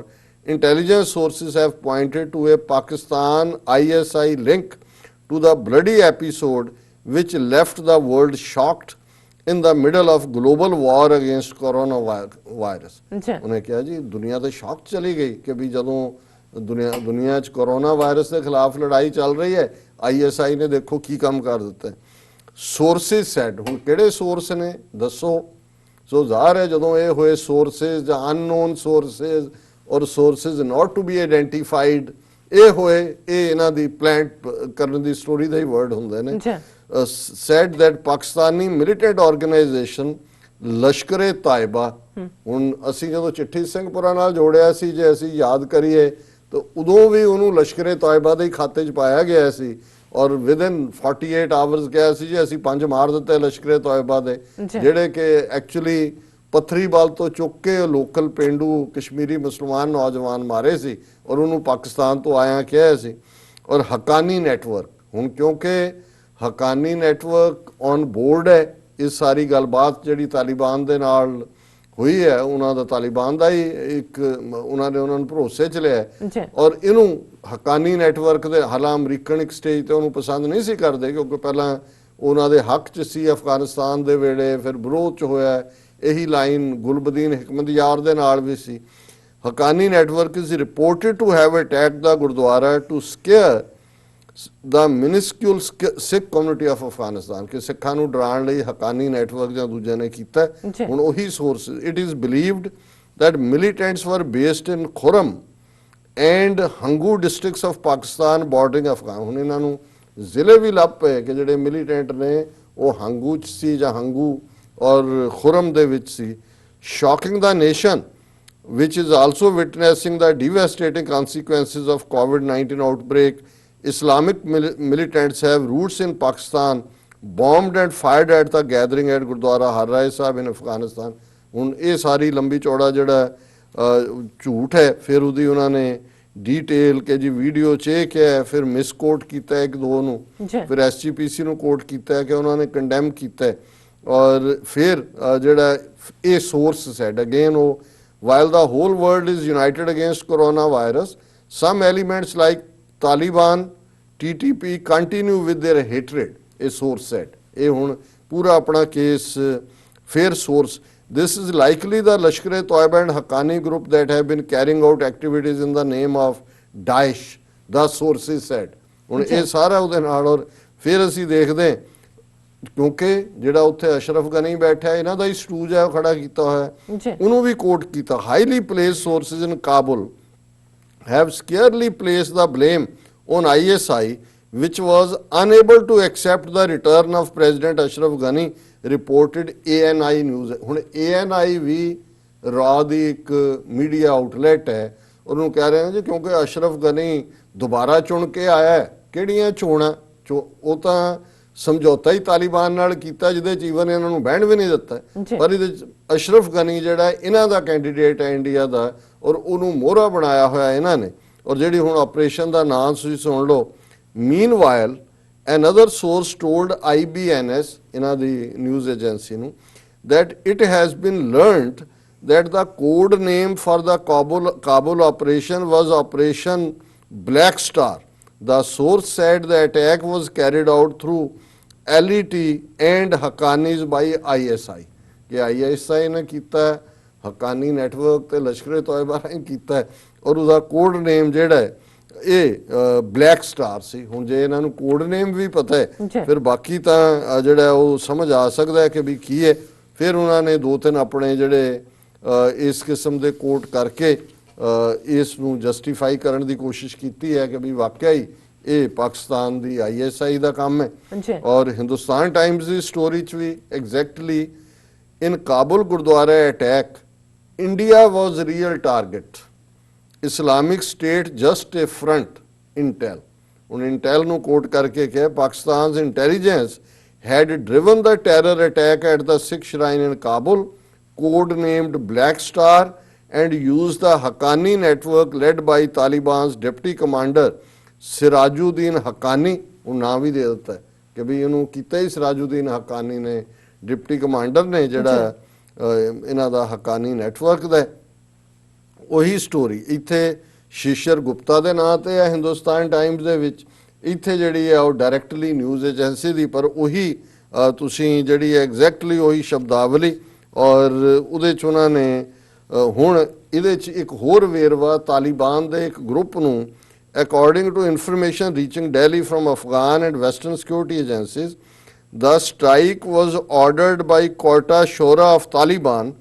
Intelligence sources have pointed to a Pakistan ISI link to the bloody episode which left the world shocked in the middle of global war against coronavirus. ਉਹਨੇ ਕਿਹਾ ਜੀ ਦੁਨੀਆ ਤੇ ਸ਼ੌਕ ਚਲੀ ਗਈ ਕਿ ਵੀ ਜਦੋਂ ਦੁਨੀਆ 'ਚ ਕੋਰੋਨਾ ਵਾਇਰਸ ਦੇ ਖਿਲਾਫ ਲੜਾਈ ਚੱਲ ਰਹੀ ਹੈ, ISI ਨੇ ਦੇਖੋ ਕੀ ਕੰਮ ਕਰ ਦਿੱਤਾ। ਸੋਰਸਿਸ ਸੈਡ, ਹੁਣ ਕਿਹੜੇ ਸੋਰਸ ਨੇ ਦੱਸੋ। ਸੋ ਜ਼ਾਹਰ ਹੈ ਜਦੋਂ ਇਹ ਹੋਏ ਸੋਰਸਿਸ ਜਾਂ ਅਨਨੋਨ ਸੋਰਸਿਸ ਔਰ sources not to be identified ਇਹ ਹੋਏ, ਇਹ ਇਹਨਾਂ ਦੀ ਪਲਾਂਟ ਕਰਨ ਦੀ ਸਟੋਰੀ ਦਾ ਹੀ ਵਰਡ ਹੁੰਦੇ ਨੇ। Said that Pakistani militant organisation Lashkar-e Taiba, ਹੁਣ ਅਸੀਂ ਜਦੋਂ ਚਿੱਠੀ ਸਿੰਘਪੁਰਾ ਨਾਲ ਜੋੜਿਆ ਸੀ, ਜੇ ਅਸੀਂ ਯਾਦ ਕਰੀਏ ਤਾਂ ਉਦੋਂ ਵੀ ਉਹਨੂੰ ਲਸ਼ਕਰੇ ਤਾਇਬਾ ਦੇ ਖਾਤੇ 'ਚ ਪਾਇਆ ਗਿਆ ਸੀ ਔਰ ਵਿਦਿਨ 48 ਆਵਰਸ ਕਿਹਾ ਸੀ ਜੀ ਅਸੀਂ 5 ਮਾਰ ਦਿੱਤੇ ਲਸ਼ਕਰੇ ਤਾਇਬਾ ਦੇ, ਜਿਹੜੇ ਕਿ ਐਕਚੁਅਲੀ ਪੱਥਰੀਵਾਲ ਤੋਂ ਚੁੱਕ ਕੇ ਲੋਕਲ ਪਿੰਡੂ ਕਸ਼ਮੀਰੀ ਮੁਸਲਮਾਨ ਨੌਜਵਾਨ ਮਾਰੇ ਸੀ ਔਰ ਉਹਨੂੰ ਪਾਕਿਸਤਾਨ ਤੋਂ ਆਇਆ ਕਿਹਾ ਸੀ। ਔਰ ਹੱਕਾਨੀ ਨੈਟਵਰਕ, ਹੁਣ ਕਿਉਂਕਿ ਹੱਕਾਨੀ ਨੈਟਵਰਕ ਔਨ ਬੋਰਡ ਹੈ ਇਸ ਸਾਰੀ ਗੱਲਬਾਤ ਜਿਹੜੀ ਤਾਲਿਬਾਨ ਦੇ ਨਾਲ ਹੋਈ ਹੈ, ਉਹਨਾਂ ਦਾ ਤਾਲਿਬਾਨ ਦਾ ਹੀ ਇੱਕ ਉਹਨਾਂ ਨੇ ਉਹਨਾਂ ਨੂੰ ਭਰੋਸੇ 'ਚ ਲਿਆ। ਔਰ ਇਹਨੂੰ ਹੱਕਾਨੀ ਨੈਟਵਰਕ ਦੇ ਹਾਲਾਂ ਅਮਰੀਕਨ ਇੱਕ ਸਟੇਜ ਤੇ ਉਹਨੂੰ ਪਸੰਦ ਨਹੀਂ ਸੀ ਕਰਦੇ ਕਿਉਂਕਿ ਪਹਿਲਾਂ ਉਹਨਾਂ ਦੇ ਹੱਕ 'ਚ ਸੀ ਅਫਗਾਨਿਸਤਾਨ ਦੇ ਵੇਲੇ, ਫਿਰ ਵਿਰੋਧ 'ਚ ਹੋਇਆ। ਇਹੀ ਲਾਈਨ ਗੁਲਬਦੀਨ ਹਿਕਮਤਯਾਰ ਦੇ ਨਾਲ ਵੀ ਸੀ। Haqqani network is reported to have attacked the gurdwara to scare the minuscule Sikh community of Afghanistan, ਕਿ ਸਿੱਖਾਂ ਨੂੰ ਡਰਾਉਣ ਲਈ ਹੱਕਾਨੀ ਨੈਟਵਰਕ ਜਾਂ ਦੂਜਿਆਂ ਨੇ ਕੀਤਾ। ਹੁਣ ਉਹੀ source, it is believed that militants were based in Khurram and Hangu districts of Pakistan bordering Afghan। ਹੁਣ ਇਹਨਾਂ ਨੂੰ ਜ਼ਿਲ੍ਹੇ ਵੀ ਲੱਭ ਪਏ ਕਿ ਜਿਹੜੇ ਮਿਲੀਟੈਂਟ ਨੇ ਉਹ ਹੰਗੂ 'ਚ ਸੀ ਜਾਂ ਹੰਗੂ ਔਰ ਖੁਰਮ ਦੇ ਵਿੱਚ ਸੀ। Shocking the nation which is also witnessing the devastating consequences of COVID-19 outbreak. Islamic militants have roots in Pakistan, bombed and fired at the gathering at Gurdwara Har Rai Sahib in Afghanistan. ਹੁਣ ਇਹ ਸਾਰੀ ਲੰਬੀ ਚੌੜਾ ਜਿਹੜਾ ਝੂਠ ਹੈ, ਫਿਰ ਉਹਦੀ ਉਹਨਾਂ ਨੇ ਡੀਟੇਲ ਕਿ ਜੀ ਵੀਡੀਓ 'ਚ ਇਹ ਕਿਹਾ, ਫਿਰ ਮਿਸ ਕੋਟ ਕੀਤਾ ਇੱਕ ਦੋ ਨੂੰ, ਫਿਰ SGPC ਨੂੰ ਕੋਟ ਕੀਤਾ ਕਿ ਉਹਨਾਂ ਨੇ ਕੰਡੈਮ ਕੀਤਾ। ਔਰ ਫਿਰ ਜਿਹੜਾ ਇਹ ਸੋਰਸ ਹੈ ਅਗੇਨ ਉਹ, while the whole world is united against coronavirus, some elements like Taliban, TTP continue with their hatred. ਇਹ source said. ਇਹ ਹੁਣ ਪੂਰਾ ਆਪਣਾ ਕੇਸ ਫਿਰ source. This is likely the Lashkar-e-Toiba and Haqqani group that have been carrying out activities in the name of Daesh, the sources said. ਹੁਣ ਇਹ ਸਾਰਾ ਉਹਦੇ ਨਾਲ। ਔਰ ਫਿਰ ਅਸੀਂ ਦੇਖਦੇ ਕਿਉਂਕਿ ਜਿਹੜਾ ਉੱਥੇ ਅਸ਼ਰਫ ਗਨੀ ਬੈਠਾ ਇਹਨਾਂ ਦਾ ਹੀ ਸਟੂਜ ਹੈ ਉਹ ਖੜਾ ਕੀਤਾ ਹੋਇਆ, ਉਹਨੂੰ ਵੀ ਕੋਟ ਕੀਤਾ। Highly place sources in Kabul have scarcely placed the blame on ISI, which was unable to accept the return of President Ashraf Ghani, reported ANI news. ਹੁਣ ANI ਵੀ ਰਾਹ ਦੀ ਇੱਕ ਮੀਡੀਆ ਆਊਟਲੈਟ ਹੈ, ਉਹਨੂੰ ਕਹਿ ਰਹੇ ਨੇ ਜੀ ਕਿਉਂਕਿ ਅਸ਼ਰਫ ਗਨੀ ਦੁਬਾਰਾ ਚੁਣ ਕੇ ਆਇਆ। ਕਿਹੜੀਆਂ ਚੋਣਾਂ? ਉਹ ਤਾਂ ਸਮਝੌਤਾ ਹੀ ਤਾਲਿਬਾਨ ਨਾਲ ਕੀਤਾ ਜਿਹਦੇ ਚ ਈਵਨ ਇਹਨਾਂ ਨੂੰ ਬਹਿਣ ਵੀ ਨਹੀਂ ਦਿੱਤਾ, ਪਰ ਇਹਦੇ ਚ ਅਸ਼ਰਫ ਗਨੀ ਜਿਹੜਾ ਇਹਨਾਂ ਦਾ ਕੈਂਡੀਡੇਟ ਹੈ ਇੰਡੀਆ ਦਾ, ਔਰ ਉਹਨੂੰ ਮੋਹਰਾ ਬਣਾਇਆ ਹੋਇਆ ਇਹਨਾਂ ਨੇ। ਔਰ ਜਿਹੜੀ ਹੁਣ ਆਪਰੇਸ਼ਨ ਦਾ ਨਾਮ ਤੁਸੀਂ ਸੁਣ ਲਓ। Meanwhile another source told IBNS, ਇਹਨਾਂ ਦੀ ਨਿਊਜ਼ ਏਜੰਸੀ ਨੂੰ, that it has been learnt that the code name for the Kabul operation was Operation Black Star. The source said the attack was carried out through LET and Haqqanis by ISI, ਕਿ ISI ਨੇ ਕੀਤਾ, Haqqani network ਤੇ ਲਸ਼ਕਰ ਤੋਇਬਾ ਰਾਹੀਂ ਕੀਤਾ ਹੈ ਔਰ ਉਹਦਾ code ਨੇਮ ਜਿਹੜਾ ਹੈ ਇਹ ਬਲੈਕ ਸਟਾਰ ਸੀ। ਹੁਣ ਜੇ ਇਹਨਾਂ ਨੂੰ ਕੋਡ ਨੇਮ ਵੀ ਪਤਾ ਹੈ ਫਿਰ ਬਾਕੀ ਤਾਂ ਜਿਹੜਾ ਉਹ ਸਮਝ ਆ ਸਕਦਾ ਹੈ ਕਿ ਵੀ ਕੀ ਹੈ। ਫਿਰ ਉਹਨਾਂ ਨੇ 2-3 ਆਪਣੇ ਜਿਹੜੇ ਇਸ ਕਿਸਮ ਦੇ ਕੋਟ ਕਰਕੇ ਇਸ ਨੂੰ ਜਸਟੀਫਾਈ ਕਰਨ ਦੀ ਕੋਸ਼ਿਸ਼ ਕੀਤੀ ਹੈ ਕਿ ਵੀ ਵਾਕਿਆ ਹੀ ਇਹ ਪਾਕਿਸਤਾਨ ਦੀ ISI ਦਾ ਕੰਮ ਹੈ। ਔਰ ਹਿੰਦੁਸਤਾਨ ਟਾਈਮਜ਼ ਦੀ ਸਟੋਰੀ 'ਚ ਵੀ exactly in Kabul gurdwara attack India was real target, Islamic State just a front intel. ਹੁਣ ਇੰਟੈਲ ਨੂੰ ਕੋਟ ਕਰਕੇ ਕਿਹਾ ਪਾਕਿਸਤਾਨ's intelligence had driven the terror attack at the Sikh shrine in Kabul, code-named Black Star, and used the Haqqani network led by Taliban's deputy commander Sirajuddin Haqqani। ਉਹ ਨਾਂ ਵੀ ਦੇ ਦਿੱਤਾ ਹੈ ਕਿ ਵੀ ਇਹਨੂੰ ਕੀਤਾ ਹੀ ਸਿਰਾਜੁਦੀਨ ਹੱਕਾਨੀ ਨੇ, ਡਿਪਟੀ ਕਮਾਂਡਰ ਨੇ ਜਿਹੜਾ ਇਹਨਾਂ ਦਾ ਹੱਕਾਨੀ ਨੈਟਵਰਕ ਦਾ। ਉਹੀ ਸਟੋਰੀ ਇੱਥੇ ਸ਼ੀਸ਼ਰ ਗੁਪਤਾ ਦੇ ਨਾਂ ਤੇ ਹੈ ਹਿੰਦੁਸਤਾਨ ਟਾਈਮਜ਼ ਦੇ ਵਿੱਚ, ਇੱਥੇ ਜਿਹੜੀ ਹੈ ਉਹ ਡਾਇਰੈਕਟਲੀ ਨਿਊਜ਼ ਏਜੰਸੀ ਦੀ, ਪਰ ਉਹੀ ਤੁਸੀਂ ਜਿਹੜੀ ਹੈ ਐਗਜ਼ੈਕਟਲੀ ਉਹੀ ਸ਼ਬਦਾਵਲੀ। ਔਰ ਉਹਦੇ 'ਚ ਉਹਨਾਂ ਨੇ ਹੁਣ ਇਹਦੇ 'ਚ ਇੱਕ ਹੋਰ ਵੇਰਵਾ ਤਾਲਿਬਾਨ ਦੇ ਇੱਕ ਗਰੁੱਪ ਨੂੰ according to information reaching Delhi from Afghan and Western security agencies, the strike was ordered by Quetta Shora of Taliban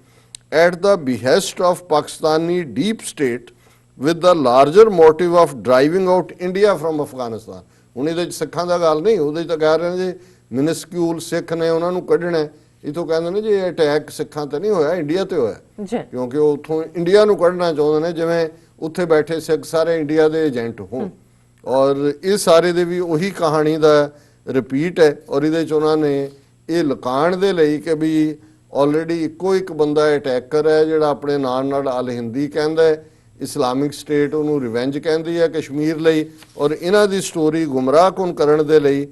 at the behest of Pakistani deep state with the larger motive of driving out India from Afghanistan। ਹੁਣ ਇਹਦੇ 'ਚ ਸਿੱਖਾਂ ਦਾ ਗੱਲ ਨਹੀਂ, ਉਹਦੇ 'ਚ ਤਾਂ ਕਹਿ ਰਹੇ ਨੇ ਜੀ ਮਿਨਿਸਕਿਊਲ ਸਿੱਖ ਨੇ ਉਹਨਾਂ ਨੂੰ ਕੱਢਣਾ। ਇਥੋਂ ਕਹਿੰਦੇ ਨੇ ਜੀ ਇਹ ਅਟੈਕ ਸਿੱਖਾਂ ਤੇ ਨਹੀਂ ਹੋਇਆ, ਇੰਡੀਆ ਤੇ ਹੋਇਆ, ਕਿਉਂਕਿ ਉਹ ਉੱਥੋਂ ਇੰਡੀਆ ਨੂੰ ਕੱਢਣਾ ਚਾਹੁੰਦੇ ਨੇ ਜਿਵੇਂ ਉੱਥੇ ਬੈਠੇ ਸਿੱਖ ਸਾਰੇ ਇੰਡੀਆ ਦੇ ਏਜੰਟ ਹੋਣ। ਔਰ ਇਹ ਸਾਰੇ ਦੇ ਵੀ ਉਹੀ ਕਹਾਣੀ ਦਾ ਰਿਪੀਟ ਹੈ। ਔਰ ਇਹਦੇ 'ਚ ਉਹਨਾਂ ਨੇ ਇਹ ਲੁਕਾਉਣ ਦੇ ਲਈ ਕਿ ਵੀ ਆਲਰੇਡੀ ਇੱਕੋ ਇੱਕ ਬੰਦਾ ਅਟੈਕਰ ਹੈ ਜਿਹੜਾ ਆਪਣੇ ਨਾਲ ਅਲ ਹਿੰਦੀ ਕਹਿੰਦਾ ਹੈ, ਇਸਲਾਮਿਕ ਸਟੇਟ ਉਹਨੂੰ ਰਿਵੈਂਜ ਕਹਿੰਦੀ ਹੈ ਕਸ਼ਮੀਰ ਲਈ। ਔਰ ਇਹਨਾਂ ਦੀ ਸਟੋਰੀ ਗੁੰਮਰਾਹਕੁਨ ਕਰਨ ਦੇ ਲਈ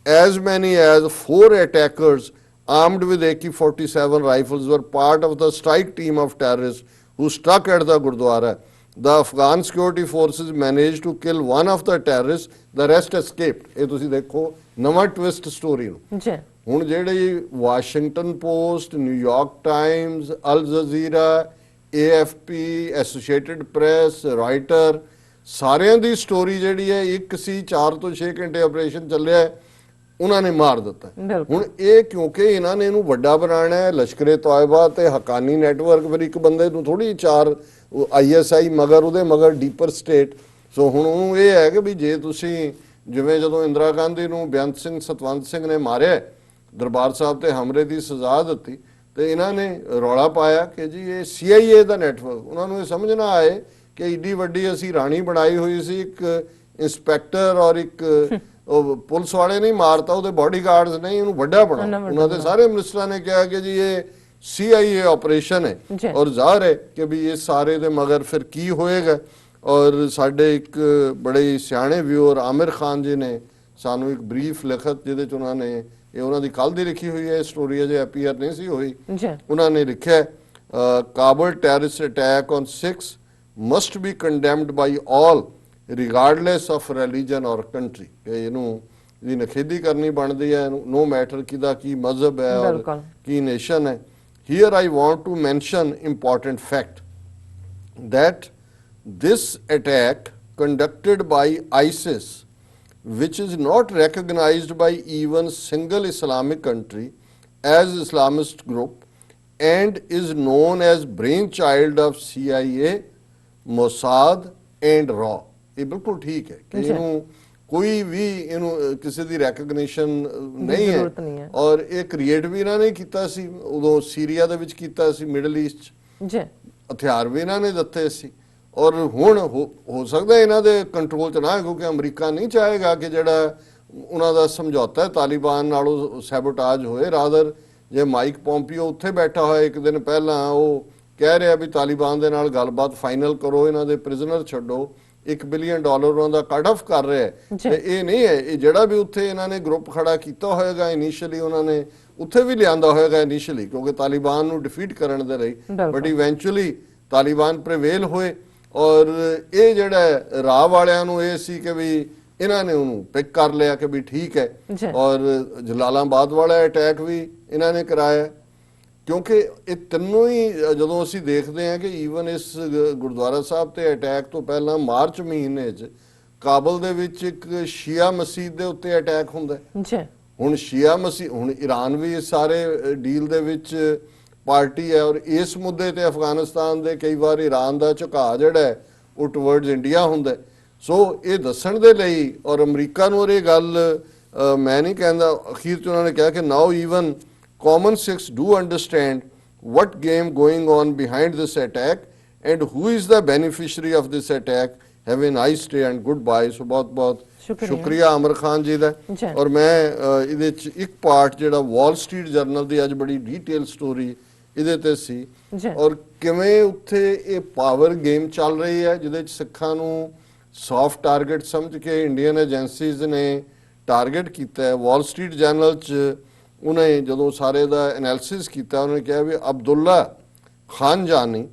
as many as 4 attackers armed with AK-47 rifles were part of the strike team of terrorists who struck at the Gurdwara. The Afghan security forces managed to kill one of the terrorists, the rest escaped। ਇਹ ਤੁਸੀਂ ਦੇਖੋ ਨਵਾਂ twist story ਨੂੰ। ਹੁਣ ਜਿਹੜੀ Washington Post, New York Times, Al Jazeera, AFP, Associated Press, Reuters, ਸਾਰਿਆਂ ਦੀ story ਜਿਹੜੀ ਹੈ ਇੱਕ ਸੀ 4 ਤੋਂ 6 ਘੰਟੇ ਆਪਰੇਸ਼ਨ ਚੱਲਿਆ ਹੈ, ਉਹਨਾਂ ਨੇ ਮਾਰ ਦਿੱਤਾ। ਹੁਣ ਇਹ ਕਿਉਂਕਿ ਇਹਨਾਂ ਨੇ ਇਹਨੂੰ ਵੱਡਾ ਬਣਾਉਣਾ ਹੈ, ਲਸ਼ਕਰੇ ਤੋਇਬਾ ਤੇ ਹੱਕਾਨੀ ਨੈਟਵਰਕ, ਫਿਰ ਇੱਕ ਬੰਦੇ ਨੂੰ ਥੋੜੀ 4 ISI ਮਗਰ ਉਹਦੇ ਮਗਰ ਡੀਪਰ ਸਟੇਟ। ਸੋ ਹੁਣ ਉਹਨੂੰ ਇਹ ਹੈ ਕਿ ਵੀ ਜੇ ਤੁਸੀਂ ਜਿਵੇਂ ਜਦੋਂ ਇੰਦਰਾ ਗਾਂਧੀ ਨੂੰ ਬੇਅੰਤ ਸਿੰਘ ਸਤਵੰਤ ਸਿੰਘ ਨੇ ਮਾਰਿਆ, ਦਰਬਾਰ ਸਾਹਿਬ ਤੇ ਹਮਲੇ ਦੀ ਸਜ਼ਾ ਦਿੱਤੀ, ਤੇ ਇਹਨਾਂ ਨੇ ਰੌਲਾ ਪਾਇਆ ਕਿ ਜੀ ਇਹ CIA ਦਾ ਨੈਟਵਰਕ। ਉਹਨਾਂ ਨੂੰ ਇਹ ਸਮਝ ਨਾ ਆਏ ਕਿ ਏਡੀ ਵੱਡੀ ਅਸੀਂ ਰਾਣੀ ਬਣਾਈ ਹੋਈ ਸੀ, ਇੱਕ ਇੰਸਪੈਕਟਰ ਔਰ ਇੱਕ ਪੁਲਿਸ ਵਾਲੇ ਨਹੀਂ ਮਾਰਤਾ, ਉਹਦੇ ਬਾਡੀਗਾਰਡਸ ਨਹੀਂ, ਇਹਨੂੰ ਵੱਡਾ ਬਣਾ। ਉਹਨਾਂ ਦੇ ਸਾਰੇ ਮਿਨਿਸਟਰਾਂ ਨੇ ਕਿਹਾ ਕਿ ਜੀ ਇਹ CIA ਆਪਰੇਸ਼ਨ ਹੈ। ਔਰ ਜ਼ਾਹਰ ਹੈ ਕਿ ਵੀ ਇਹ ਸਾਰੇ ਦੇ ਮਗਰ ਫਿਰ ਕੀ ਹੋਏਗਾ। ਔਰ ਸਾਡੇ ਇੱਕ ਬੜੇ ਸਿਆਣੇ ਵਿਊਅਰ ਆਮਿਰ ਖਾਨ ਜੀ ਨੇ ਸਾਨੂੰ ਇੱਕ ਬਰੀਫ ਲਿਖਤ ਜਿਹਦੇ 'ਚ ਉਹਨਾਂ ਨੇ, ਇਹ ਉਹਨਾਂ ਦੀ ਕੱਲ ਦੀ ਲਿਖੀ ਹੋਈ ਹੈ ਸਟੋਰੀ, ਅਜੇ ਐਪੀਅਰ ਨਹੀਂ ਸੀ ਹੋਈ, ਉਹਨਾਂ ਨੇ ਲਿਖਿਆ Kabul terrorist attack on Sikhs must be condemned by all regardless of religion or country. ਇਹਨੂੰ ਇਹਦੀ ਨਖੇਦੀ ਕਰਨੀ ਬਣਦੀ ਹੈ, ਨੋ ਮੈਟਰ ਕਿਹਦਾ ਕੀ ਮਜ਼ਹਬ ਹੈ ਔਰ ਕੀ ਨੇਸ਼ਨ ਹੈ। Here I want to mention important fact that this attack conducted by ISIS, which is not recognized by even single Islamic country as Islamist group and is known as brainchild of CIA, Mossad and RAW। ਇਹ ਬਿਲਕੁਲ ਠੀਕ ਹੈ ਕਿ ਇਹਨੂੰ ਕੋਈ ਵੀ ਇਹਨੂੰ ਕਿਸੇ ਦੀ recognition ਨਹੀਂ ਹੈ। ਔਰ ਇਹ ਕ੍ਰੀਏਟ ਵੀ ਇਹਨਾਂ ਨੇ ਕੀਤਾ ਸੀ, ਉਦੋਂ ਸੀਰੀਆ ਦੇ ਵਿੱਚ ਕੀਤਾ ਸੀ, ਮਿਡਲ ਈਸਟ 'ਚ ਹਥਿਆਰ ਵੀ ਇਹਨਾਂ ਨੇ ਦਿੱਤੇ ਸੀ। ਔਰ ਹੁਣ ਹੋ ਸਕਦਾ ਇਹਨਾਂ ਦੇ ਕੰਟਰੋਲ 'ਚ ਨਾ, ਕਿਉਂਕਿ ਅਮਰੀਕਾ ਨਹੀਂ ਚਾਹੇਗਾ ਕਿ ਜਿਹੜਾ ਉਹਨਾਂ ਦਾ ਸਮਝੌਤਾ ਹੈ ਤਾਲਿਬਾਨ ਨਾਲ ਉਹ ਸੈਬੋਟਾਜ ਹੋਏ। ਰਾਦਰ ਜੇ ਮਾਈਕ ਪੋਂਪੀਓ ਉੱਥੇ ਬੈਠਾ ਹੋਇਆ ਇੱਕ ਦਿਨ ਪਹਿਲਾਂ, ਉਹ ਕਹਿ ਰਿਹਾ ਵੀ ਤਾਲਿਬਾਨ ਦੇ ਨਾਲ ਗੱਲਬਾਤ ਫਾਈਨਲ ਕਰੋ, ਇਹਨਾਂ ਦੇ ਪ੍ਰਿਜ਼ਨਰ ਛੱਡੋ, $1 ਬਿਲੀਅਨ ਉਹਨਾਂ ਦਾ ਕੱਟ ਆਫ ਕਰ ਰਿਹਾ ਹੈ। ਤੇ ਇਹ ਨਹੀਂ ਹੈ, ਇਹ ਜਿਹੜਾ ਵੀ ਉੱਥੇ ਇਹਨਾਂ ਨੇ ਗਰੁੱਪ ਖੜਾ ਕੀਤਾ ਹੋਏਗਾ ਇਨੀਸ਼ੀਅਲੀ, ਉਹਨਾਂ ਨੇ ਉੱਥੇ ਵੀ ਲਿਆਂਦਾ ਹੋਏਗਾ ਇਨੀਸ਼ੀਅਲੀ ਕਿਉਂਕਿ ਤਾਲਿਬਾਨ ਨੂੰ ਡਿਫੀਟ ਕਰਨ ਦੇ ਲਈ, ਬਟ ਇਵੈਂਚੁਅਲੀ ਤਾਲਿਬਾਨ ਪ੍ਰੀਵੇਲ ਹੋਏ। ਔਰ ਇਹ ਜਿਹੜਾ ਰਾਹ ਵਾਲਿਆਂ ਨੂੰ ਇਹ ਸੀ ਕਿ ਵੀ ਇਹਨਾਂ ਨੇ ਉਹਨੂੰ ਪਿਕ ਕਰ ਲਿਆ ਕਿ ਵੀ ਠੀਕ ਹੈ। ਔਰ ਜਲਾਲਾਬਾਦ ਵਾਲਾ ਅਟੈਕ ਵੀ ਇਹਨਾਂ ਨੇ ਕਰਾਇਆ। ਕਿਉਂਕਿ ਇਹ ਤਿੰਨੋਂ ਹੀ ਜਦੋਂ ਅਸੀਂ ਦੇਖਦੇ ਹਾਂ ਕਿ ਈਵਨ ਇਸ ਗੁਰਦੁਆਰਾ ਸਾਹਿਬ ਤੇ ਅਟੈਕ ਤੋਂ ਪਹਿਲਾਂ ਮਾਰਚ ਮਹੀਨੇ 'ਚ ਕਾਬਲ ਦੇ ਵਿੱਚ ਇੱਕ ਸ਼ੀਆ ਮਸਜਿਦ ਦੇ ਉੱਤੇ ਅਟੈਕ ਹੁੰਦਾ ਹੈ। ਜੀ ਹੁਣ ਸ਼ੀਆ ਮਸਜਿਦ, ਹੁਣ ਈਰਾਨ ਵੀ ਇਸ ਸਾਰੇ ਡੀਲ ਦੇ ਵਿੱਚ ਪਾਰਟੀ ਹੈ ਔਰ ਇਸ ਮੁੱਦੇ ਤੇ ਅਫਗਾਨਿਸਤਾਨ ਦੇ ਕਈ ਵਾਰ ਈਰਾਨ ਦਾ ਝੁਕਾਅ ਜਿਹੜਾ ਹੈ ਉਹ ਟੁਵਰਡਸ ਇੰਡੀਆ ਹੁੰਦਾ ਹੈ। ਸੋ ਇਹ ਦੱਸਣ ਦੇ ਲਈ ਔਰ ਅਮਰੀਕਾ ਨੂੰ ਇਹ ਗੱਲ ਮੈਂ ਨਹੀਂ ਕਹਿੰਦਾ, ਅਖੀਰ 'ਚ ਉਹਨਾਂ ਨੇ ਕਿਹਾ ਕਿ ਨਾਓ even common six do understand what game going on behind this attack and who is the beneficiary of this attack. Have a nice day and goodbye. So ਬਹੁਤ ਸ਼ੁਕਰੀਆ ਅਮਰ ਖਾਨ ਜੀ ਦਾ। ਔਰ ਮੈਂ ਇਹਦੇ ਚ ਇੱਕ ਪਾਰਟ ਜਿਹੜਾ ਵਾਲ ਸਟਰੀਟ ਜਰਨਲ ਦੀ ਅੱਜ ਬੜੀ ਡੀਟੇਲ ਸਟੋਰੀ ਇਹਦੇ ਤੇ ਸੀ ਔਰ ਕਿਵੇਂ ਉੱਥੇ ਇਹ ਪਾਵਰ ਗੇਮ ਚੱਲ ਰਹੀ ਹੈ ਜਿਹਦੇ ਚ ਸਿੱਖਾਂ ਨੂੰ ਸੌਫਟ ਟਾਰਗੇਟ ਸਮਝ ਕੇ ਇੰਡੀਅਨ ਏਜੰਸੀਜ਼ ਨੇ ਟਾਰਗੇਟ ਕੀਤਾ ਹੈ। ਵਾਲ ਸਟਰੀਟ ਜਰਨਲ ਚ ਉਹਨੇ ਜਦੋਂ ਸਾਰੇ ਦਾ ਐਨਾਲਿਸਿਸ ਕੀਤਾ ਉਹਨੇ ਕਿਹਾ ਵੀ Abdullah ਖਾਨਜਾਨੀ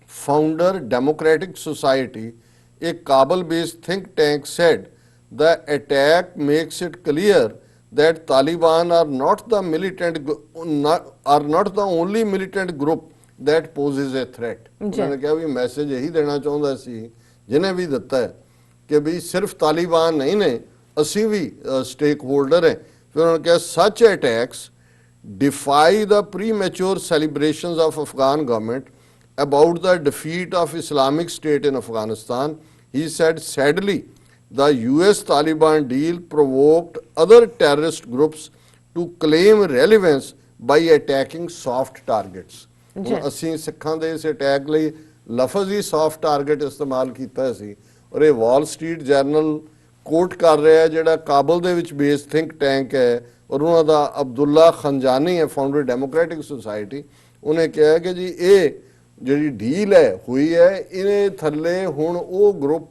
founder Democratic Society, a Kabul-based think tank, said the attack makes it clear that Taliban are not the only militant group that poses a threat. उन्होंने कहा भी मैसेज यही देना चाहता सी जिन्हें भी दिता है कि भी सिर्फ तालिबान नहीं ने, असी भी स्टेक होल्डर हैं। फिर उन्होंने कहा such attacks defy the premature celebrations of Afghan government about the defeat of Islamic State in Afghanistan. He said, sadly, the US Taliban deal provoked other terrorist groups to claim relevance by attacking soft targets. ਅਸੀਂ ਸਿੱਖਾਂ ਦੇ ਇਸ attack ਲਈ ਲਫ਼ਜ਼ ਹੀ soft target ਇਸਤੇਮਾਲ ਕੀਤਾ ਸੀ ਔਰ ਇਹ ਵਾਲ ਸਟਰੀਟ ਜਰਨਲ ਕੋਟ ਕਰ ਰਿਹਾ ਜਿਹੜਾ ਕਾਬਲ ਦੇ ਵਿੱਚ ਬੇਸ ਥਿੰਕ ਟੈਂਕ ਹੈ ਔਰ ਉਹਨਾਂ ਦਾ ਅਬਦੁੱਲਾ ਖੰਜਾਨੀ ਹੈ, ਫਾਊਂਡਰ ਡੈਮੋਕ੍ਰੈਟਿਕ ਸੁਸਾਇਟੀ। ਉਹਨੇ ਕਿਹਾ ਕਿ ਜੀ ਇਹ ਜਿਹੜੀ ਡੀਲ ਹੈ ਹੋਈ ਹੈ ਇਹਦੇ ਥੱਲੇ ਹੁਣ ਉਹ ਗਰੁੱਪ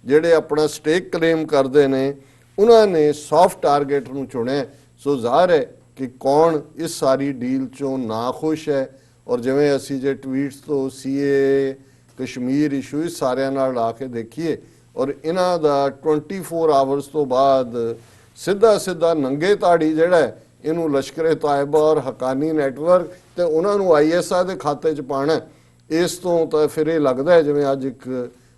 ਜਿਹੜੇ ਆਪਣਾ ਸਟੇਕ ਕਲੇਮ ਕਰਦੇ ਨੇ ਉਹਨਾਂ ਨੇ ਸੌਫਟ ਟਾਰਗੇਟ ਨੂੰ ਚੁਣਿਆ। ਸੋ ਜ਼ਾਹਰ ਹੈ ਕਿ ਕੌਣ ਇਸ ਸਾਰੀ ਡੀਲ ਚੋਂ ਨਾਖੁਸ਼ ਹੈ ਔਰ ਜਿਵੇਂ ਅਸੀਂ ਜੇ ਟਵੀਟਸ ਤੋਂ ਸੀਏ ਕਸ਼ਮੀਰ ਇਸ਼ੂ ਸਾਰਿਆਂ ਨਾਲ ਲਾ ਕੇ ਦੇਖੀਏ ਔਰ ਇਹਨਾਂ ਦਾ 24 ਆਵਰਸ ਤੋਂ ਬਾਅਦ ਸਿੱਧਾ ਨੰਗੇ ਤਾੜੀ ਜਿਹੜਾ ਇਹਨੂੰ ਲਸ਼ਕਰੇ ਤਾਇਬਾ ਔਰ ਹਕਾਨੀ ਨੈਟਵਰਕ ਤੇ ਉਹਨਾਂ ਨੂੰ ਆਈਐਸਆਈ ਦੇ ਖਾਤੇ 'ਚ ਪਾਣਾ। ਇਸ ਤੋਂ ਤਾਂ ਫਿਰ ਇਹ ਲੱਗਦਾ ਹੈ ਜਿਵੇਂ ਅੱਜ ਇੱਕ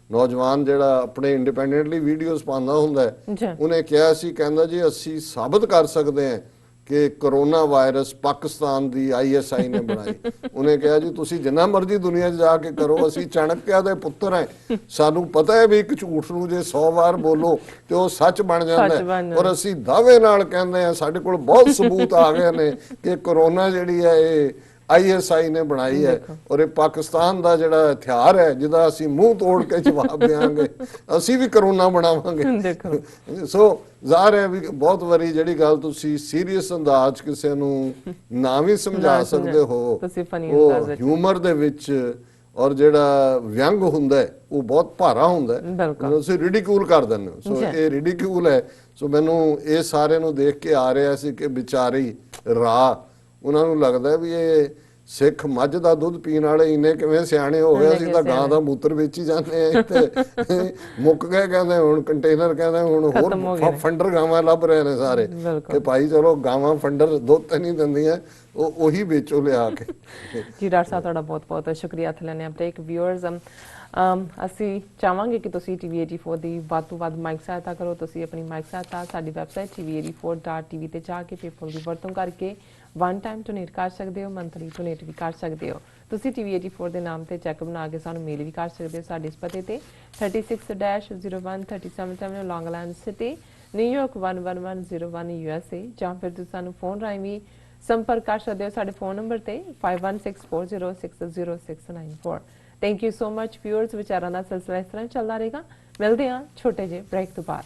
ਨੌਜਵਾਨ ਜਿਹੜਾ ਆਪਣੇ ਇੰਡੀਪੈਂਡੈਂਟਲੀ ਵੀਡੀਓਜ਼ ਪਾਉਂਦਾ ਹੁੰਦਾ ਉਹਨੇ ਕਿਹਾ ਸੀ, ਕਹਿੰਦਾ ਜੀ ਅਸੀਂ ਸਾਬਤ ਕਰ ਸਕਦੇ ਹਾਂ ਕਿ ਕਰੋਨਾ ਵਾਇਰਸ ਪਾਕਿਸਤਾਨ ਦੀ ਆਈਐਸਆਈ ਨੇ ਬਣਾਈ। ਉਹਨੇ ਕਿਹਾ ਜੀ ਤੁਸੀਂ ਜਿੰਨਾ ਮਰਜ਼ੀ ਦੁਨੀਆ 'ਚ ਜਾ ਕੇ ਕਰੋ, ਅਸੀਂ ਚਾਣਕਿਆ ਦੇ ਪੁੱਤਰ ਹੈ, ਸਾਨੂੰ ਪਤਾ ਹੈ ਵੀ ਇੱਕ ਝੂਠ ਨੂੰ ਜੇ 100 ਵਾਰ ਬੋਲੋ ਤੇ ਉਹ ਸੱਚ ਬਣ ਜਾਂਦਾ ਹੈ ਔਰ ਅਸੀਂ ਦਾਅਵੇ ਨਾਲ ਕਹਿੰਦੇ ਹਾਂ ਸਾਡੇ ਕੋਲ ਬਹੁਤ ਸਬੂਤ ਆ ਗਏ ਨੇ ਕਿ ਕਰੋਨਾ ਜਿਹੜੀ ਹੈ ਇਹ ਆਈਐਸਆਈ ਨੇ ਬਣਾਈ ਹੈ ਔਰ ਇਹ ਪਾਕਿਸਤਾਨ ਦਾ ਜਿਹੜਾ ਹਥਿਆਰ ਹੈ ਜਿਹਦਾ ਅਸੀਂ ਮੂੰਹ ਤੋੜ ਕੇ ਜਵਾਬ ਦੇਵਾਂਗੇ, ਅਸੀਂ ਵੀ ਕਰੋਨਾ ਬਣਾਵਾਂਗੇ। ਸੋ ਜ਼ਾਹਰ ਹੈ ਵੀ ਬਹੁਤ ਵਾਰੀ ਜਿਹੜੀ ਗੱਲ ਤੁਸੀਂ ਸੀਰੀਅਸ ਅੰਦਾਜ਼ ਕਿਸੇ ਨੂੰ ਨਾ ਵੀ ਸਮਝਾ ਸਕਦੇ ਹੋ ਉਹ ਹਿਊਮਰ ਦੇ ਵਿੱਚ ਔਰ ਜਿਹੜਾ ਵਿਅੰਗ ਹੁੰਦਾ ਹੈ ਉਹ ਬਹੁਤ ਭਾਰਾ ਹੁੰਦਾ ਹੈ, ਤੁਸੀਂ ਰਿਡੀਕਿਊਲ ਕਰ ਦਿੰਦੇ ਹੋ। ਸੋ ਇਹ ਰਿਡੀਕਿਊਲ ਹੈ। ਸੋ ਮੈਨੂੰ ਇਹ ਸਾਰੇ ਨੂੰ ਦੇਖ ਕੇ ਆ ਰਿਹਾ ਸੀ ਕਿ ਵਿਚਾਰੀ ਰਾਹ ਉਹਨਾਂ ਨੂੰ ਲੱਗਦਾ ਵੀ ਇਹ ਸਿੱਖ ਮੱਝ ਦਾ ਦੁੱਧ ਪੀਣ ਵਾਲੇ ਇੰਨੇ ਕਿਵੇਂ ਸਿਆਣੇ ਹੋ ਗਏ, ਅਸੀਂ ਤਾਂ ਗਾਂ ਦਾ ਮੂਤਰ ਵੇਚੀ ਜਾਂਦੇ ਆ ਇੱਥੇ ਮੁੱਕ ਗਏ ਕਹਿੰਦੇ ਹੁਣ ਕੰਟੇਨਰ, ਕਹਿੰਦੇ ਹੁਣ ਹੋਰ ਫੰਡਰ ਗਾਵਾਂ ਲੱਭ ਰਹੇ ਨੇ ਸਾਰੇ ਕਿ ਭਾਈ ਚਲੋ ਗਾਵਾਂ ਫੰਡਰ ਦੁੱਧ ਤਾਂ ਨਹੀਂ ਦਿੰਦੀਆਂ, ਉਹ ਉਹੀ ਵੇਚੋ ਲਿਆ ਕੇ। ਜੀ ਡਾਕਟਰ ਸਾਹਿਬ ਤੁਹਾਡਾ ਬਹੁਤ ਬਹੁਤ ਸ਼ੁਕਰੀਆ। ਇੱਥੇ ਲੈਣੇ ਆਪਣੇ ਇੱਕ ਵਿਊਅਰਸ ਅਸੀਂ ਚਾਹਾਂਗੇ ਕਿ ਤੁਸੀਂ TV84 ਦੀ ਵੱਧ ਤੋਂ ਵੱਧ ਮਾਈਕ ਸਹਾਇਤਾ ਕਰੋ। ਤੁਸੀਂ ਆਪਣੀ ਮਾਈਕ ਸਹਾਇਤਾ ਸਾਡੀ ਵੈਬਸਾਈਟ tv84.tv ਤੇ ਜਾ ਕੇ ਪੇਪਲ ਦੀ ਵਰਤੋਂ ਕਰਕੇ ਵਨ ਟਾਈਮ ਡੋਨੇਟ ਕਰ ਸਕਦੇ ਹੋ, ਮੰਥਲੀ ਡੋਨੇਟ ਵੀ ਕਰ ਸਕਦੇ ਹੋ। ਤੁਸੀਂ TV84 ਦੇ ਨਾਮ ਤੇ ਚੈੱਕ ਬਣਾ ਕੇ ਸਾਨੂੰ ਮੇਲ ਵੀ ਕਰ ਸਕਦੇ ਹੋ ਸਾਡੇ ਇਸ ਪਤੇ ਤੇ 36-01-37 ਲੌਂਗ ਆਈਲੈਂਡ ਸਿਟੀ, ਨਿਊਯਾਰਕ 11101 USA, ਜਾਂ ਫਿਰ ਤੁਸੀਂ ਸਾਨੂੰ ਫੋਨ ਰਾਹੀਂ ਵੀ ਸੰਪਰਕ ਕਰ ਸਕਦੇ ਹੋ ਸਾਡੇ ਫੋਨ ਨੰਬਰ ਤੇ 5164060694। Thank you so much viewers. ਵਿਚਾਰਾਂ ਦਾ ਸਿਲਸਿਲਾ ਇਸ ਤਰ੍ਹਾਂ ਚੱਲਦਾ ਰਹੇਗਾ। ਮਿਲਦੇ ਹਾਂ ਛੋਟੇ ਜਿਹੇ ਬ੍ਰੇਕ ਤੋਂ ਬਾਅਦ।